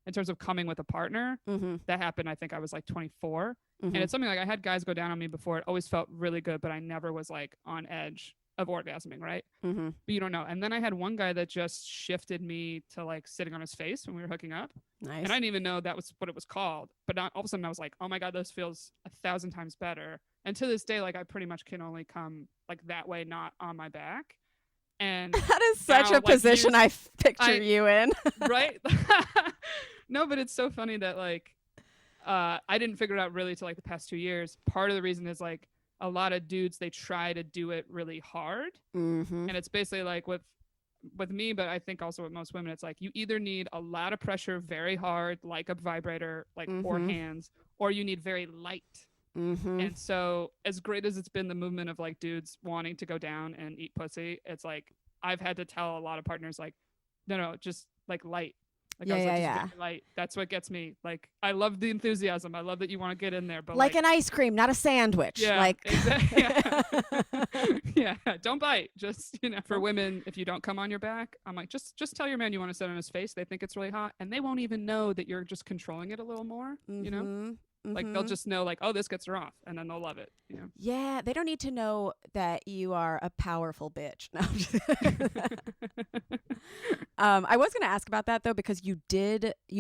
in terms of coming with a partner, that happened, I think I was like 24. And it's something like I had guys go down on me before. It always felt really good, but I never was like on edge of orgasming, right? But you don't know. And then I had one guy that just shifted me to like sitting on his face when we were hooking up. Nice. And I didn't even know that was what it was called. But all of a sudden I was like, oh my God, this feels 1,000 times better. And to this day, like I pretty much can only come like that way, not on my back. And that is such a position I picture you in. Right? No, but it's so funny that like I didn't figure it out really till like the past 2 years. Part of the reason is like a lot of dudes, they try to do it really hard. And it's basically like with me, but I think also with most women, it's like you either need a lot of pressure very hard, like a vibrator, like or hands, or you need very light. And so as great as it's been the movement of like dudes wanting to go down and eat pussy, it's like I've had to tell a lot of partners like, no, just like light. Like I was like, just very light. That's what gets me. Like I love the enthusiasm. I love that you want to get in there, but like an ice cream, not a sandwich. Yeah, like exactly. Yeah. Don't bite. Just for women, if you don't come on your back, I'm like, just tell your man you want to sit on his face. They think it's really hot, and they won't even know that you're just controlling it a little more. Like they'll just know like, oh, this gets her off, and then they'll love it. Yeah, they don't need to know that you are a powerful bitch. No, I was going to ask about that though, because you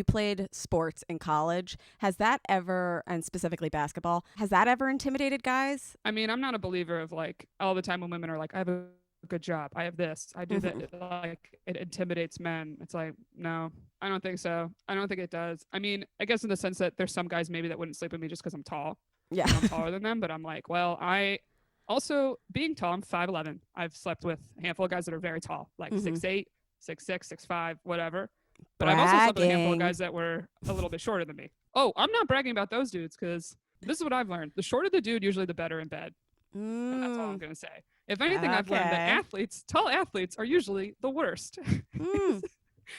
played sports in college. Has that ever, and specifically basketball, has that ever intimidated guys? I mean, I'm not a believer of like all the time when women are like, I have a good job, I have this, I do that, like it intimidates men. It's like, no, I don't think so. I don't think it does. I mean, I guess in the sense that there's some guys maybe that wouldn't sleep with me just because I'm tall. Yeah. I'm taller than them, but I'm like, well, I also, being tall, I'm 5'11". I've slept with a handful of guys that are very tall, like 6'8", 6'6", 6'5", whatever. But I've also slept with a handful of guys that were a little bit shorter than me. Oh, I'm not bragging about those dudes, because This is what I've learned. The shorter the dude, usually the better in bed. And that's all I'm going to say. If anything, I've learned that tall athletes are usually the worst.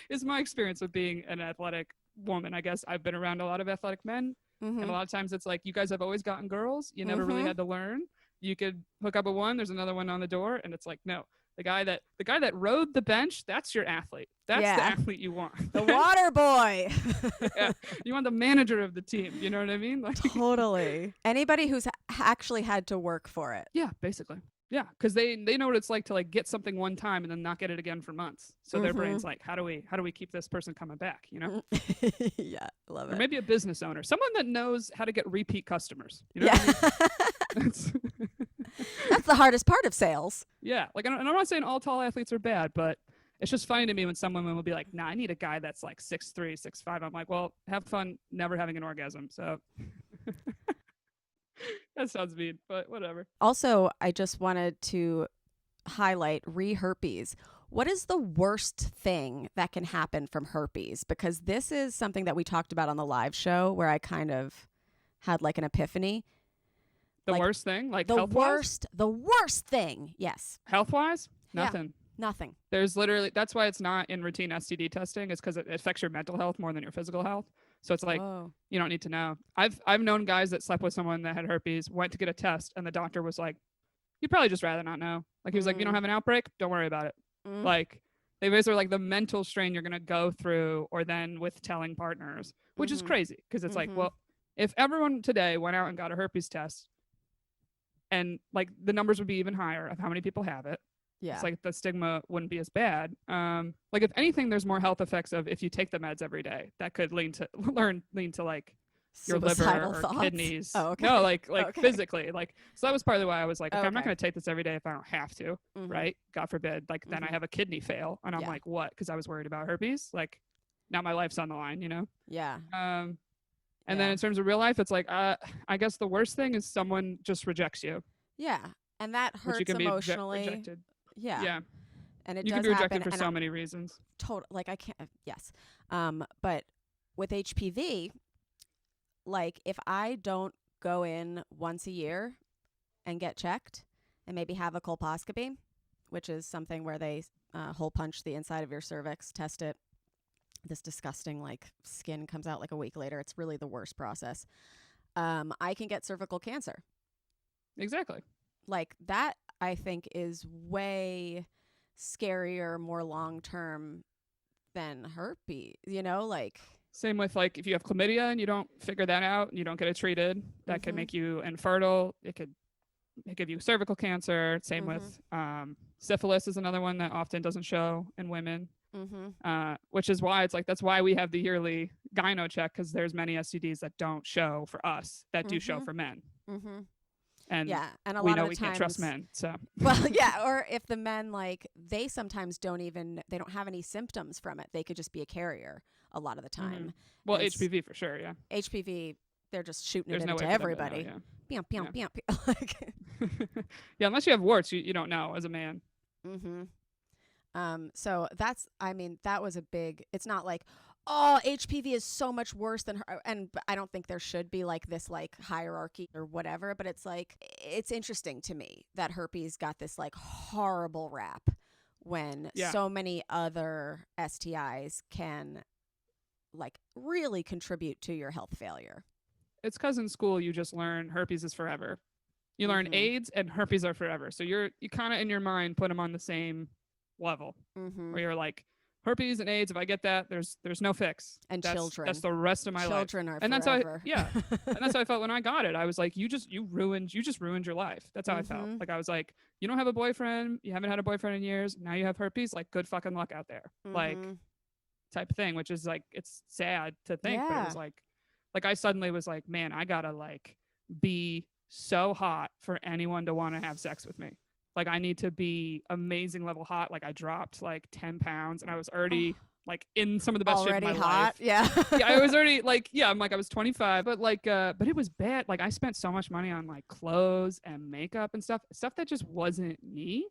Is my experience with being an athletic woman. I guess I've been around a lot of athletic men. And a lot of times it's like, you guys have always gotten girls. You never really had to learn. You could hook up with one. There's another one on the door. And it's like, no. The guy that rode the bench, that's your athlete. That's the athlete you want. The water boy. Yeah. You want the manager of the team. You know what I mean? Like, totally. Anybody who's actually had to work for it. Yeah, basically. Yeah, because they know what it's like to like get something one time and then not get it again for months. So their brain's like, how do we keep this person coming back? You know? Yeah, love it. Or maybe a business owner, someone that knows how to get repeat customers. You know what I mean? That's the hardest part of sales. Yeah, like I'm not saying all tall athletes are bad, but it's just funny to me when some women will be like, "Nah, I need a guy that's like 6'3", 6'5". I'm like, well, have fun never having an orgasm. So. That sounds mean, but whatever. Also, I just wanted to highlight herpes. What is the worst thing that can happen from herpes? Because this is something that we talked about on the live show where I kind of had like an epiphany. The worst thing? Like the health-wise? The worst thing, yes. Health-wise? Nothing. Yeah, nothing. There's literally, that's why it's not in routine STD testing, is because it affects your mental health more than your physical health. So it's like, you don't need to know. I've known guys that slept with someone that had herpes, went to get a test, and the doctor was like, you'd probably just rather not know. Like, he was like, you don't have an outbreak? Don't worry about it. Like, they basically like the mental strain you're going to go through, or then with telling partners, which is crazy. Because it's like, well, if everyone today went out and got a herpes test, and like the numbers would be even higher of how many people have it. Yeah. It's like the stigma wouldn't be as bad. Like if anything, there's more health effects of if you take the meds every day that could lean to like your liver or thoughts? Kidneys. Oh, okay. No, like physically. Like, so that was partly why I was like, okay, I'm not going to take this every day if I don't have to, right? God forbid. Like then I have a kidney fail and I'm like, what? Because I was worried about herpes. Like now my life's on the line, you know? Yeah. And then in terms of real life, it's like, I guess the worst thing is someone just rejects you. Yeah. And that hurts emotionally. Rejected. Yeah. Yeah. And it you does can be rejected happen, for so many reasons. Total. Like I can't. Yes. But with HPV, like if I don't go in once a year and get checked and maybe have a colposcopy, which is something where they hole punch the inside of your cervix, test it. This disgusting like skin comes out like a week later. It's really the worst process. I can get cervical cancer. Exactly. Like that, I think is way scarier, more long-term than herpes, you know, like. Same with like, if you have chlamydia and you don't figure that out and you don't get it treated, that can make you infertile. It could give you cervical cancer. Same with syphilis is another one that often doesn't show in women, which is why it's like, that's why we have the yearly gyno check, because there's many STDs that don't show for us that do show for men. And yeah, and a we lot know of we times, can't trust men. So well, yeah, or if the men like they sometimes they don't have any symptoms from it. They could just be a carrier a lot lot of the time. Well, HPV for sure, yeah. HPV, they're just shooting There's it no into way everybody. Yeah, Like, yeah, unless you have warts, you don't know as a man. So that's, I mean, that was a big. It's not like, oh, HPV is so much worse than her. And I don't think there should be like this like hierarchy or whatever, but it's like, it's interesting to me that herpes got this like horrible rap when so many other STIs can like really contribute to your health failure. It's because in school you just learn herpes is forever. You learn AIDS and herpes are forever. So you kind of in your mind put them on the same level where you're like, herpes and AIDS, if I get that, there's no fix. And children. That's the rest of my life. Children are and forever. And that's how I felt when I got it. I was like, you just ruined your life. That's how I felt. Like I was like, you don't have a boyfriend, you haven't had a boyfriend in years, now you have herpes, like good fucking luck out there. Like type of thing, which is like, it's sad to think, but it was like I suddenly was like, man, I gotta like be so hot for anyone to want to have sex with me. Like I need to be amazing level hot. Like I dropped like 10 pounds and I was already like in some of the best shape of my life. Yeah. Yeah, I was already like, I'm like, I was 25, but like, but it was bad. Like I spent so much money on like clothes and makeup and stuff that just wasn't me.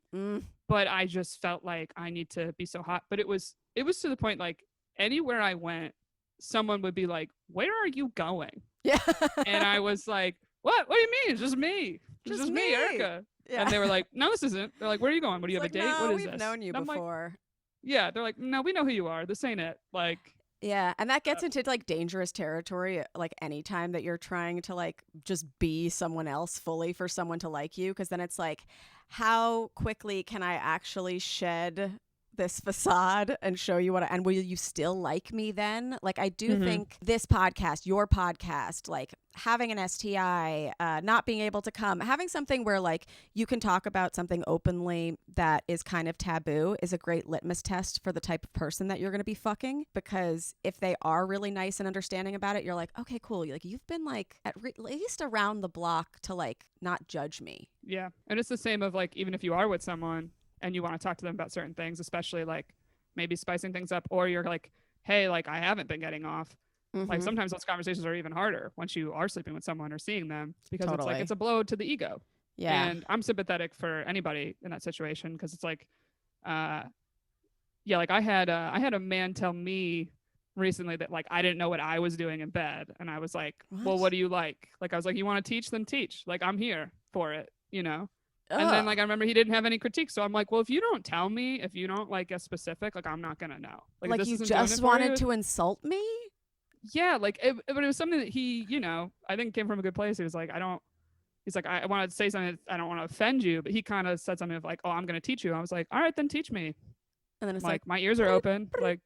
But I just felt like I need to be so hot. But it was to the point, like anywhere I went, someone would be like, where are you going? Yeah. And I was like, what do you mean? It's just me. It's just me, Erica. Yeah. And they were like, no, this isn't. They're like, where are you going? What, do you have a date? No, what is we've this? known you before. Yeah, they're like, no, we know who you are. This ain't it. Like, yeah, and that gets into like dangerous territory. Like anytime that you're trying to like just be someone else fully for someone to like you, because then it's like, how quickly can I actually shed this facade and show you and will you still like me then? Like, I do think this podcast, your podcast, like having an STI, not being able to come, having something where like you can talk about something openly that is kind of taboo is a great litmus test for the type of person that you're going to be fucking. Because if they are really nice and understanding about it, you're like, okay, cool. Like, you've been like at least around the block to like not judge me. Yeah. And it's the same of like, even if you are with someone and you want to talk to them about certain things, especially like maybe spicing things up, or you're like, hey, like I haven't been getting off. Like sometimes those conversations are even harder once you are sleeping with someone or seeing them, because it's like, it's a blow to the ego. Yeah. And I'm sympathetic for anybody in that situation, because it's like, yeah, like I had a man tell me recently that like I didn't know what I was doing in bed. And I was like, well, what do you like? Like, I was like, you want to teach? Then teach. Like, I'm here for it, you know? And then like I remember he didn't have any critiques, so I'm like, well, if you don't tell me, if you don't like get specific, like I'm not gonna know. Like this you just wanted to insult me? Yeah, like but it was something that he, you know, I think came from a good place. He was like, he's like, I wanted to say something that I don't want to offend you, but he kind of said something of like, oh, I'm gonna teach you. I was like, all right, then teach me. And then it's like my ears are open, like,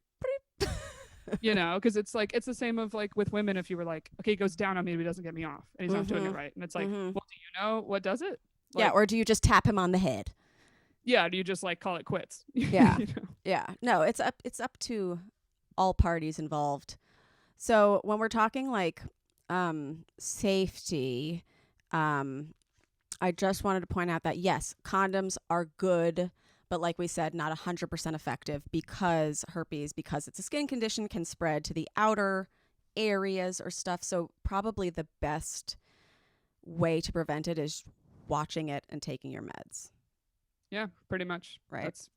you know, because it's like, it's the same of like with women. If you were like, okay, he goes down on me, but he doesn't get me off, and he's not doing it right, and it's like, well, do you know what does it? Like, yeah, or do you just tap him on the head? Yeah, do you just like call it quits? Yeah. You know? Yeah. No, it's up to all parties involved. So when we're talking like safety, I just wanted to point out that yes, condoms are good, but like we said, not 100% effective, because herpes, because it's a skin condition, can spread to the outer areas or stuff. So probably the best way to prevent it is watching it and taking your meds. Yeah, pretty much. Right. That's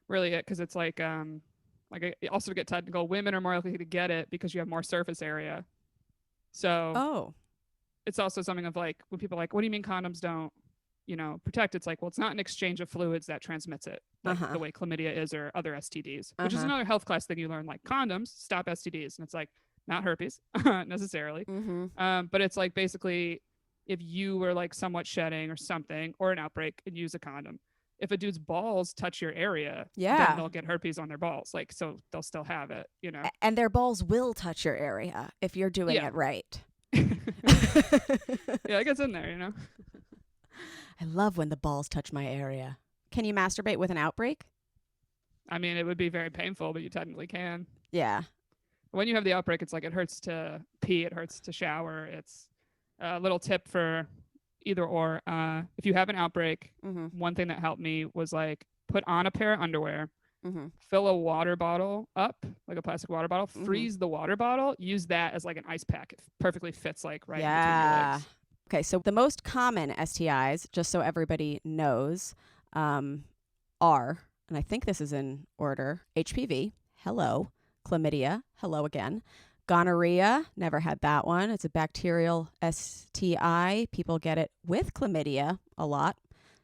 really it, because it's like also to get technical, women are more likely to get it because you have more surface area. So it's also something of like, when people are like, what do you mean condoms don't, you know, protect? It's like, well, it's not an exchange of fluids that transmits it, like the way chlamydia is or other STDs, which is another health class thing you learn, like condoms stop STDs, and it's like not herpes necessarily. But it's like basically, if you were like somewhat shedding or something, or an outbreak, and use a condom, if a dude's balls touch your area, then they'll get herpes on their balls. Like, so they'll still have it, you know? And their balls will touch your area if you're doing it right. Yeah, it gets in there, you know? I love when the balls touch my area. Can you masturbate with an outbreak? I mean, it would be very painful, but you technically can. Yeah. When you have the outbreak, it's like, it hurts to pee, it hurts to shower. It's a little tip for either or. If you have an outbreak, one thing that helped me was like, put on a pair of underwear, fill a water bottle up, like a plastic water bottle, freeze the water bottle, use that as like an ice pack. It perfectly fits like right in between your legs. Okay, so the most common STIs, just so everybody knows, are, and I think this is in order, HPV, hello, chlamydia, hello again, gonorrhea, never had that one. It's a bacterial STI. People get it with chlamydia a lot.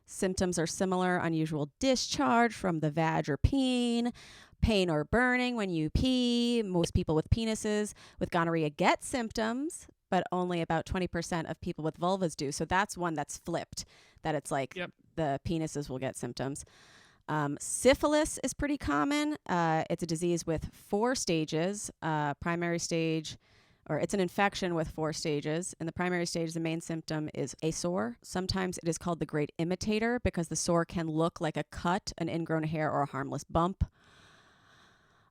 Symptoms are similar: unusual discharge from the vag or peen, pain or burning when you pee. Most people with penises with gonorrhea get symptoms, but only about 20% of people with vulvas do. So that's one that's flipped, that it's like the penises will get symptoms. Syphilis is pretty common. It's a disease with 4 stages. Primary stage, or it's an infection with 4 stages. In the primary stage, the main symptom is a sore. Sometimes it is called the great imitator because the sore can look like a cut, an ingrown hair, or a harmless bump.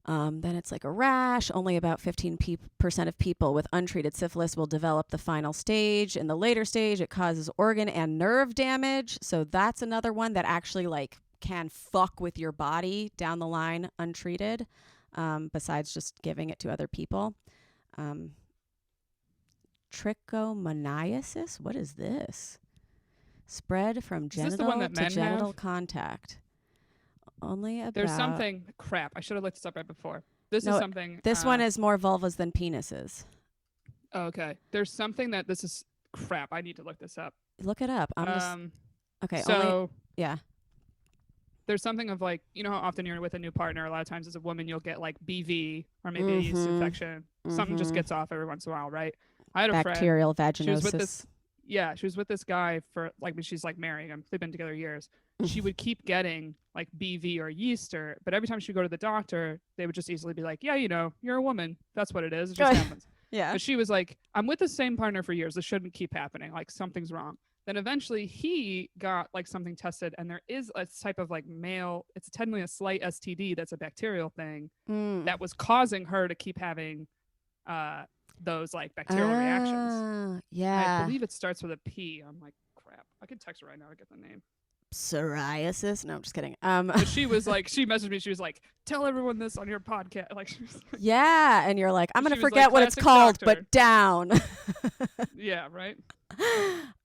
Then it's like a rash. Only about 15% of people with untreated syphilis will develop the final stage. In the later stage, it causes organ and nerve damage. So that's another one that actually like can fuck with your body down the line untreated, besides just giving it to other people. Trichomoniasis? What is this? Spread from genital to genital contact. Only about... There's something... Crap, I should have looked this up right before. This is something... This one is more vulvas than penises. Okay. There's something that this is crap, I need to look this up. Look it up. I'm just okay. So yeah. There's something of like, you know how often you're with a new partner, a lot of times as a woman you'll get like BV or maybe a yeast infection. Something just gets off every once in a while, right? I had a bacterial friend, vaginosis. She was with this guy for like, she's like marrying him. They've been together years. She would keep getting like BV or yeast, but every time she'd go to the doctor, they would just easily be like, yeah, you know, you're a woman. That's what it is. It just happens. Yeah. But she was like, I'm with the same partner for years. This shouldn't keep happening. Like something's wrong. Then eventually he got like something tested, and there is a type of like male, it's technically a slight STD that's a bacterial thing that was causing her to keep having those like bacterial reactions. Yeah. I believe it starts with a P. I'm like, crap. I can text her right now to get the name. Psoriasis? No, I'm just kidding. But she was like, she messaged me. She was like, tell everyone this on your podcast. Like, she was like, yeah, and you're like, I'm gonna forget like, what it's called, doctor. but down. Yeah, right.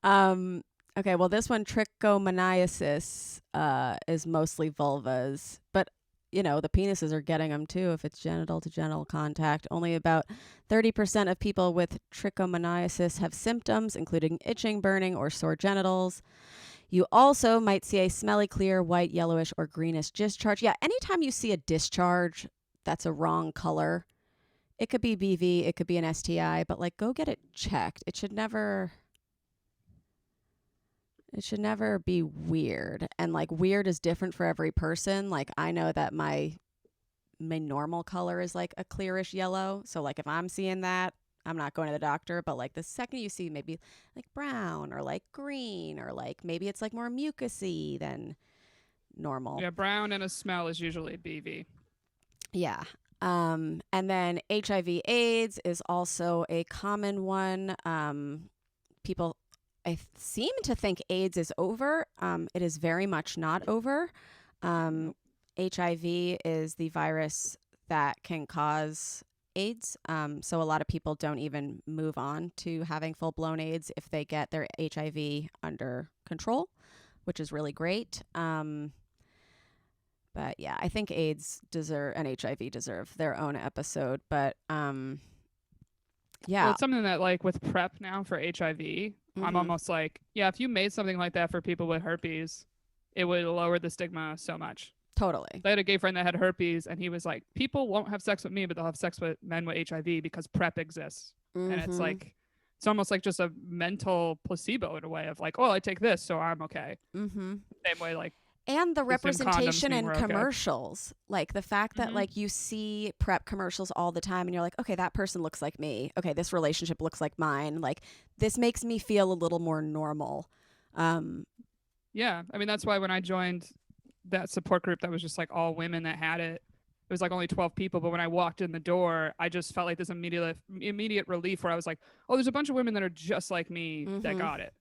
Okay, well, this one, trichomoniasis, is mostly vulvas, but you know the penises are getting them too if it's genital to genital contact. Only about 30% of people with trichomoniasis have symptoms, including itching, burning, or sore genitals. You also might see a smelly, clear, white, yellowish, or greenish discharge. Yeah, anytime you see a discharge that's a wrong color, it could be BV, it could be an STI, but like go get it checked. It should never be weird. And like weird is different for every person. Like I know that my normal color is like a clearish yellow. So like if I'm seeing that, I'm not going to the doctor, but like the second you see maybe like brown or like green or like maybe it's like more mucusy than normal. Yeah, brown and a smell is usually BV. Yeah. And then HIV AIDS is also a common one. People I seem to think AIDS is over. It is very much not over. HIV is the virus that can cause AIDS. So a lot of people don't even move on to having full-blown AIDS if they get their HIV under control, which is really great. But yeah, I think AIDS and HIV deserve their own episode. But yeah. Well, it's something that like with PrEP now for HIV, I'm almost like, yeah, if you made something like that for people with herpes, it would lower the stigma so much. Totally. I had a gay friend that had herpes, and he was like, people won't have sex with me, but they'll have sex with men with HIV because PrEP exists. And it's like, it's almost like just a mental placebo in a way of like, oh, I take this, so I'm okay. Same way, like. And the representation in commercials, like the fact that like you see PrEP commercials all the time and you're like, okay, that person looks like me. Okay, this relationship looks like mine. Like this makes me feel a little more normal. Yeah. I mean, that's why when I joined that support group that was just like all women that had it, it was like only 12 people. But when I walked in the door, I just felt like this immediate relief where I was like, oh, there's a bunch of women that are just like me that got it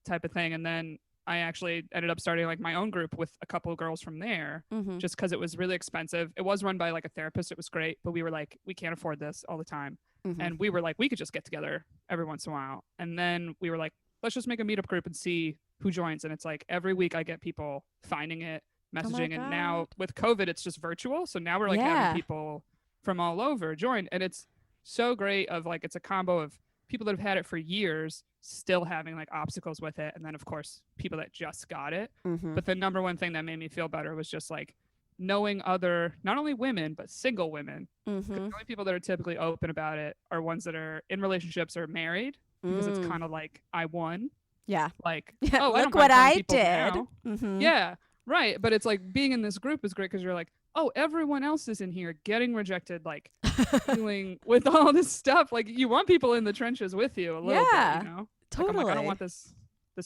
type of thing. And then I actually ended up starting like my own group with a couple of girls from there just because it was really expensive. It was run by like a therapist. It was great. But we were like, we can't afford this all the time. And we were like, we could just get together every once in a while. And then we were like, let's just make a meetup group and see who joins. And it's like every week I get people finding it, messaging. And now with COVID, it's just virtual. So now we're like having people from all over join. And it's so great of like, it's a combo of people that have had it for years still having like obstacles with it, and then of course people that just got it. But the number one thing that made me feel better was just like knowing other, not only women but single women. The only people that are typically open about it are ones that are in relationships or married, because it's kind of like I won. Like, oh, look what I did. Yeah, right. But it's like being in this group is great because you're like, oh, everyone else is in here getting rejected, like dealing with all this stuff. Like you want people in the trenches with you a little bit, you know? Totally. Like, I'm like, I don't want this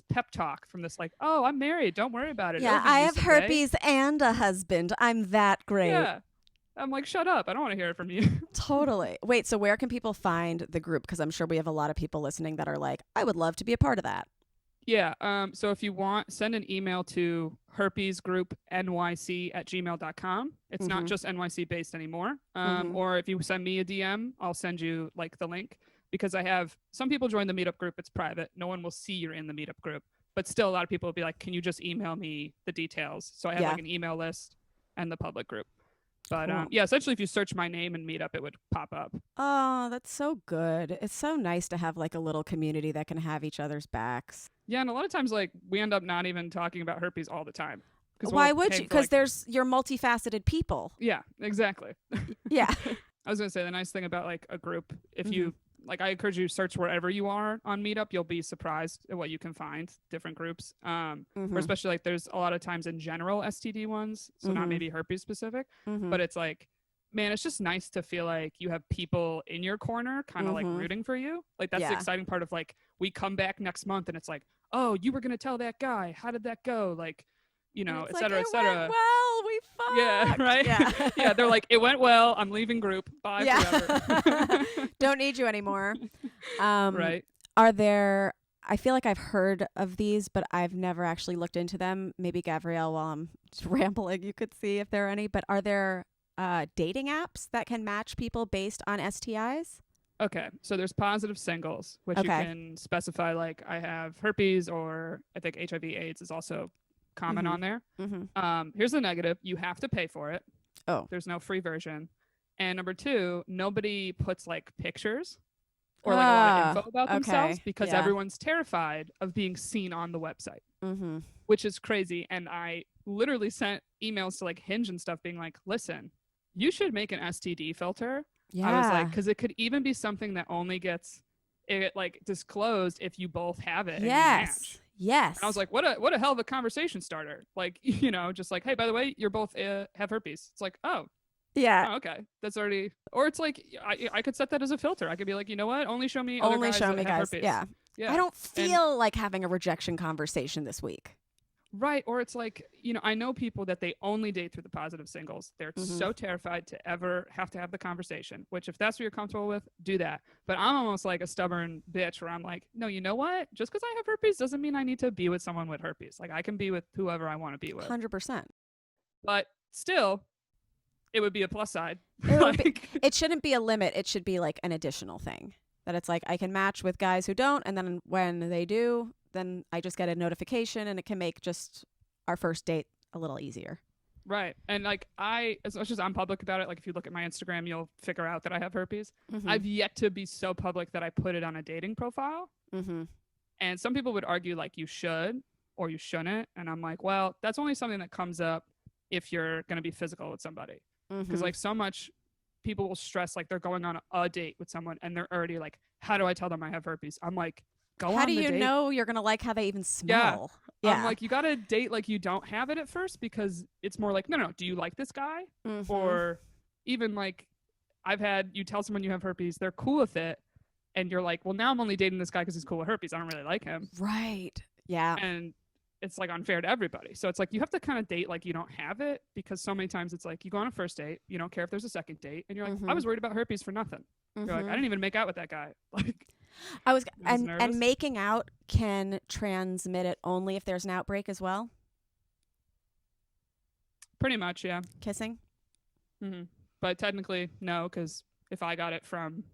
pep talk from this like, oh, I'm married, don't worry about it. Yeah, I have herpes and a husband. I'm that great. Yeah. I'm like, shut up. I don't want to hear it from you. Totally. Wait, so where can people find the group? Because I'm sure we have a lot of people listening that are like, I would love to be a part of that. Yeah. So if you want, send an email to herpesgroupnyc@gmail.com. It's not just NYC based anymore. Or if you send me a DM, I'll send you like the link, because I have some people join the meetup group. It's private. No one will see you're in the meetup group, but still a lot of people will be like, can you just email me the details? So I have like an email list and the public group. But Cool. yeah, essentially if you search my name in Meetup, it would pop up. Oh, that's so good. It's so nice to have like a little community that can have each other's backs. Yeah, and a lot of times like we end up not even talking about herpes all the time. Why would you? Because like, you're multifaceted people. Yeah, exactly. Yeah. I was gonna say the nice thing about like a group, if you like, I encourage you to search wherever you are on Meetup. You'll be surprised at what you can find. Different groups, or especially like there's a lot of times in general STD ones, so not maybe herpes specific, but it's like, man, it's just nice to feel like you have people in your corner, kind of like rooting for you. Like that's the exciting part of like we come back next month and it's like, oh, you were gonna tell that guy, how did that go? Like, you know, et cetera, et cetera. Well, we fucked. Yeah, right. Yeah. Yeah, they're like, it went well. I'm leaving group. Bye forever. Don't need you anymore. Right. Are there? I feel like I've heard of these, but I've never actually looked into them. Maybe Gabrielle, while I'm just rambling, you could see if there are any. But are there dating apps that can match people based on STIs? Okay, so there's positive singles, which you can specify like I have herpes, or I think HIV/AIDS is also common on there. Here's the negative: you have to pay for it. Oh, there's no free version. And number two, nobody puts like pictures or like a lot of info about themselves because everyone's terrified of being seen on the website, which is crazy. And I literally sent emails to like Hinge and stuff being like, listen, you should make an STD filter. Yeah. I was like, because it could even be something that only gets it like disclosed if you both have it. Yes. Yes. And I was like, what a hell of a conversation starter. Like, you know, just like, hey, by the way, you're both have herpes. It's like, oh. Yeah. Oh, okay. That's already, or it's like, I could set that as a filter. I could be like, you know what? Only show me other guys that have herpes. Yeah. I don't feel like having a rejection conversation this week. Right. Or it's like, you know, I know people that they only date through the positive singles. They're so terrified to ever have to have the conversation, which if that's what you're comfortable with, do that. But I'm almost like a stubborn bitch where I'm like, no, you know what? Just because I have herpes doesn't mean I need to be with someone with herpes. Like I can be with whoever I want to be with. 100%. But still, it would be a plus side. It shouldn't be a limit. It should be like an additional thing that it's like I can match with guys who don't. And then when they do, then I just get a notification and it can make just our first date a little easier. Right. And like as much as I'm public about it, like if you look at my Instagram, you'll figure out that I have herpes. I've yet to be so public that I put it on a dating profile. And some people would argue like you should or you shouldn't. And I'm like, well, that's only something that comes up if you're going to be physical with somebody. Because like so much people will stress like they're going on a date with someone and they're already like, how do I tell them I have herpes? I'm like, how do you know you're going to like how they even smell? Yeah. I'm like, you got to date like you don't have it at first because it's more like, no, do you like this guy? Or even like I've had you tell someone you have herpes, they're cool with it. And you're like, well, now I'm only dating this guy because he's cool with herpes. I don't really like him. Right. Yeah. And it's like unfair to everybody. So it's like you have to kind of date like you don't have it because so many times it's like you go on a first date, you don't care if there's a second date. And you're like, I was worried about herpes for nothing. You're like, I didn't even make out with that guy. Like and making out can transmit it only if there's an outbreak as well. Pretty much, yeah. Kissing. But technically, no, because if I got it from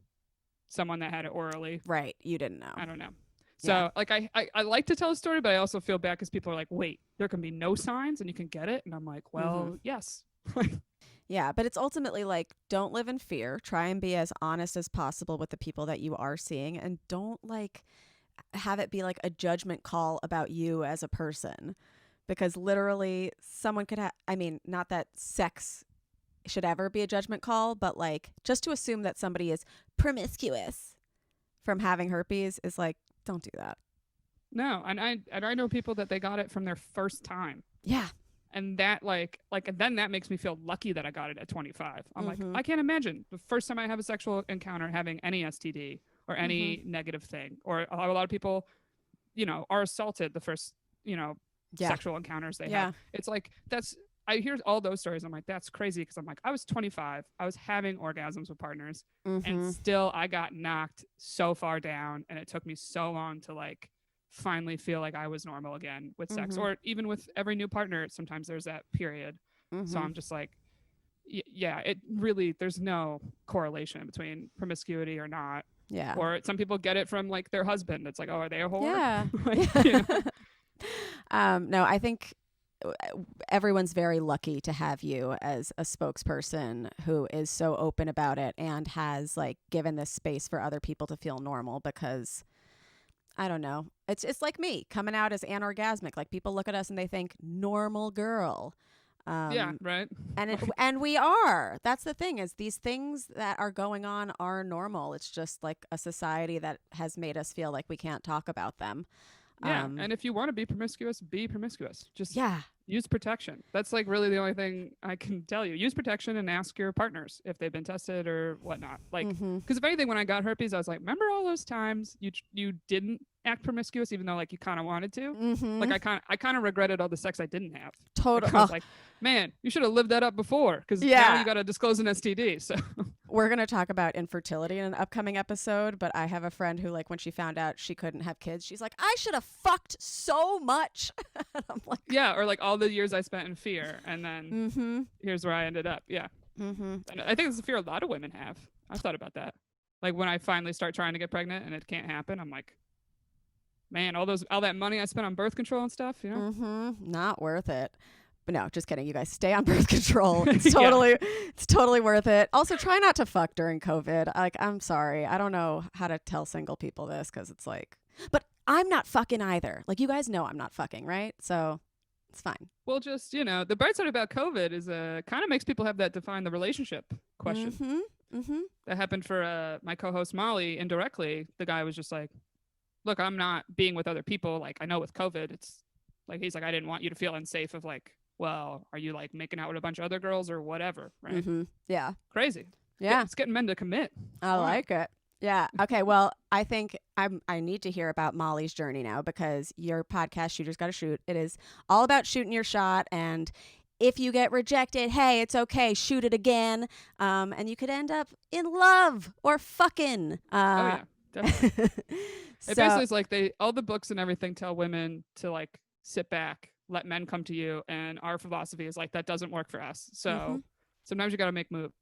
someone that had it orally, right, you didn't know. I don't know. So like I like to tell a story, but I also feel bad because people are like, wait, there can be no signs and you can get it, and I'm like, well, yes. Yeah, but it's ultimately like, don't live in fear. Try and be as honest as possible with the people that you are seeing, and don't like have it be like a judgment call about you as a person, because literally someone could have, I mean, not that sex should ever be a judgment call, but like just to assume that somebody is promiscuous from having herpes is like, don't do that. No, and I know people that they got it from their first time. Yeah. And that and then that makes me feel lucky that I got it at 25. I'm like, I can't imagine the first time I have a sexual encounter having any STD or any negative thing. Or a lot of people, you know, are assaulted the first, you know, sexual encounters they have. It's like, I hear all those stories. I'm like, that's crazy. Because I'm like, I was 25. I was having orgasms with partners. And still I got knocked so far down. And it took me so long to like finally feel like I was normal again with sex, or even with every new partner. Sometimes there's that period. So I'm just like, yeah, it really, there's no correlation between promiscuity or not. Yeah. Or some people get it from like their husband. It's like, oh, are they a whore? Yeah. Like, you know? No, I think everyone's very lucky to have you as a spokesperson who is so open about it and has like given this space for other people to feel normal, because I don't know. It's like me coming out as anorgasmic. Like people look at us and they think normal girl. Yeah, right. And we are. That's the thing, is these things that are going on are normal. It's just like a society that has made us feel like we can't talk about them. Yeah, and if you want to be promiscuous, be promiscuous. Just use protection. That's like really the only thing I can tell you. Use protection and ask your partners if they've been tested or whatnot. Like, because if anything, when I got herpes, I was like, remember all those times you didn't act promiscuous, even though like you kind of wanted to. Like I kind of regretted all the sex I didn't have. Totally. I was like, man, you should have lived that up before, because now you got to disclose an STD. So we're going to talk about infertility in an upcoming episode, but I have a friend who, like, when she found out she couldn't have kids, she's like, I should have fucked so much. And I'm like, yeah, or like all the years I spent in fear, and then here's where I ended up. Yeah. And I think it's a fear a lot of women have. I've thought about that. Like when I finally start trying to get pregnant and it can't happen, I'm like, man, all that money I spent on birth control and stuff, you know? Not worth it. But no, just kidding. You guys stay on birth control. It's totally worth it. Also, try not to fuck during COVID. Like, I'm sorry. I don't know how to tell single people this, because it's like, but I'm not fucking either. Like, you guys know I'm not fucking, right? So it's fine. Well, just, the bright side about COVID is kind of makes people have that define the relationship question. That happened for my co-host Molly indirectly. The guy was just like, look, I'm not being with other people. Like, I know with COVID, it's like, he's like, I didn't want you to feel unsafe of like, well, are you like making out with a bunch of other girls or whatever, right? Yeah. Crazy. Yeah. It's getting men to commit. I like it. Yeah. Okay. Well, I think I need to hear about Molly's journey now, because your podcast, Shooters Gotta Shoot, it is all about shooting your shot. And if you get rejected, hey, it's okay. Shoot it again. And you could end up in love or fucking. Oh, yeah. Definitely. It basically is like all the books and everything tell women to like sit back, let men come to you, and our philosophy is like that doesn't work for us. So sometimes you got to make moves.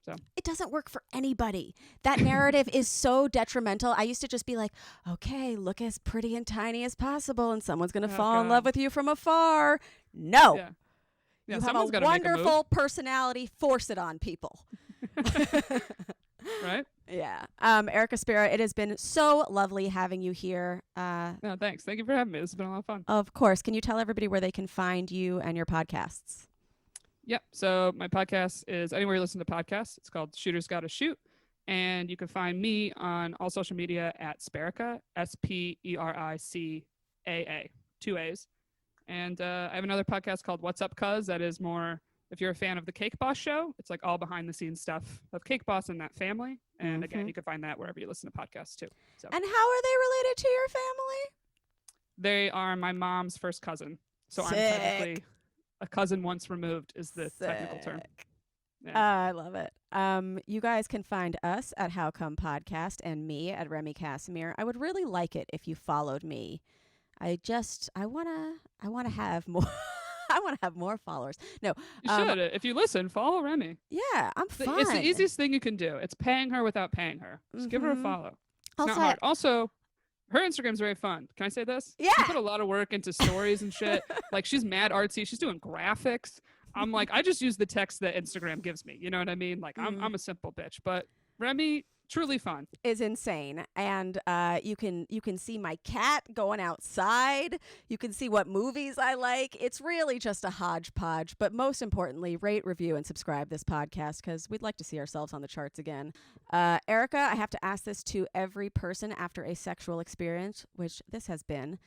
So it doesn't work for anybody. That narrative is so detrimental. I used to just be like, okay, look as pretty and tiny as possible, and someone's gonna fall in love with you from afar. No, you have a wonderful personality. Force it on people. Right? Yeah. Erica Spera, it has been so lovely having you here. No, thanks. Thank you for having me. This has been a lot of fun. Of course. Can you tell everybody where they can find you and your podcasts? Yep. So my podcast is anywhere you listen to podcasts. It's called Shooters Gotta Shoot. And you can find me on all social media at Sperica, SPERICAA, 2 A's. And I have another podcast called What's Up Cuz that is more, if you're a fan of the Cake Boss show, it's like all behind the scenes stuff of Cake Boss and that family. And again, you can find that wherever you listen to podcasts too. So. And how are they related to your family? They are my mom's first cousin. So Sick. I'm technically a cousin once removed is the technical term. Yeah. I love it. You guys can find us at How Come Podcast and me at Remy Casimir. I would really like it if you followed me. I want to have more. I want to have more followers. No, you should. If you listen, follow Remy. Yeah, I'm fine. It's the easiest thing you can do. It's paying her without paying her. Just give her a follow. It's not hard. Also, her Instagram's very fun. Can I say this? Yeah. She put a lot of work into stories and shit. Like, she's mad artsy. She's doing graphics. I'm like, I just use the text that Instagram gives me. You know what I mean? Like, I'm a simple bitch. But Remy, truly fun. Is insane. And you can see my cat going outside. You can see what movies I like. It's really just a hodgepodge. But most importantly, rate, review, and subscribe this podcast, because we'd like to see ourselves on the charts again. Erica, I have to ask this to every person after a sexual experience, which this has been.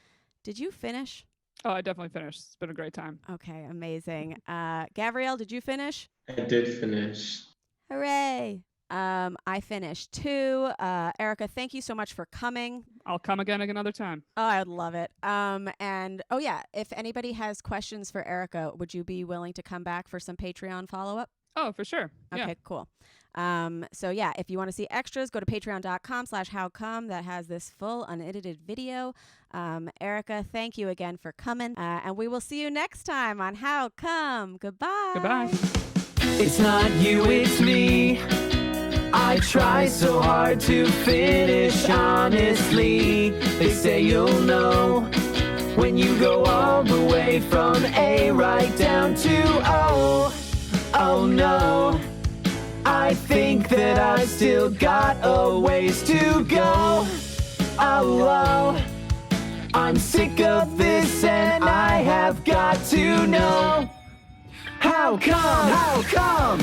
Did you finish? Oh, I definitely finished. It's been a great time. Okay, amazing. Gabrielle, did you finish? I did finish. Hooray. I finished too. Erica, thank you so much for coming. I'll come again another time. Oh, I would love it. And oh yeah, if anybody has questions for Erica, would you be willing to come back for some Patreon follow-up? Oh, for sure. Okay, yeah. Cool. So yeah, if you want to see extras, go to patreon.com/howcome. That has this full unedited video. Erica, thank you again for coming. And we will see you next time on How Come. Goodbye. Goodbye. It's not you, it's me. I try so hard to finish honestly. They say you'll know when Then you go all the way from A right down to O. Oh no, I think that I still got a ways to go. Oh, I'm sick of this and I have got to know. How come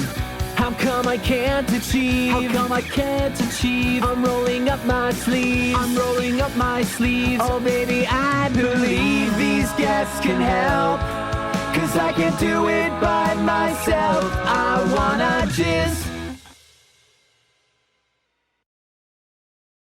I can't achieve? How come I can't achieve? I'm rolling up my sleeves. Oh baby, I believe these guests can help, 'cause I can't do it by myself. I wanna jizz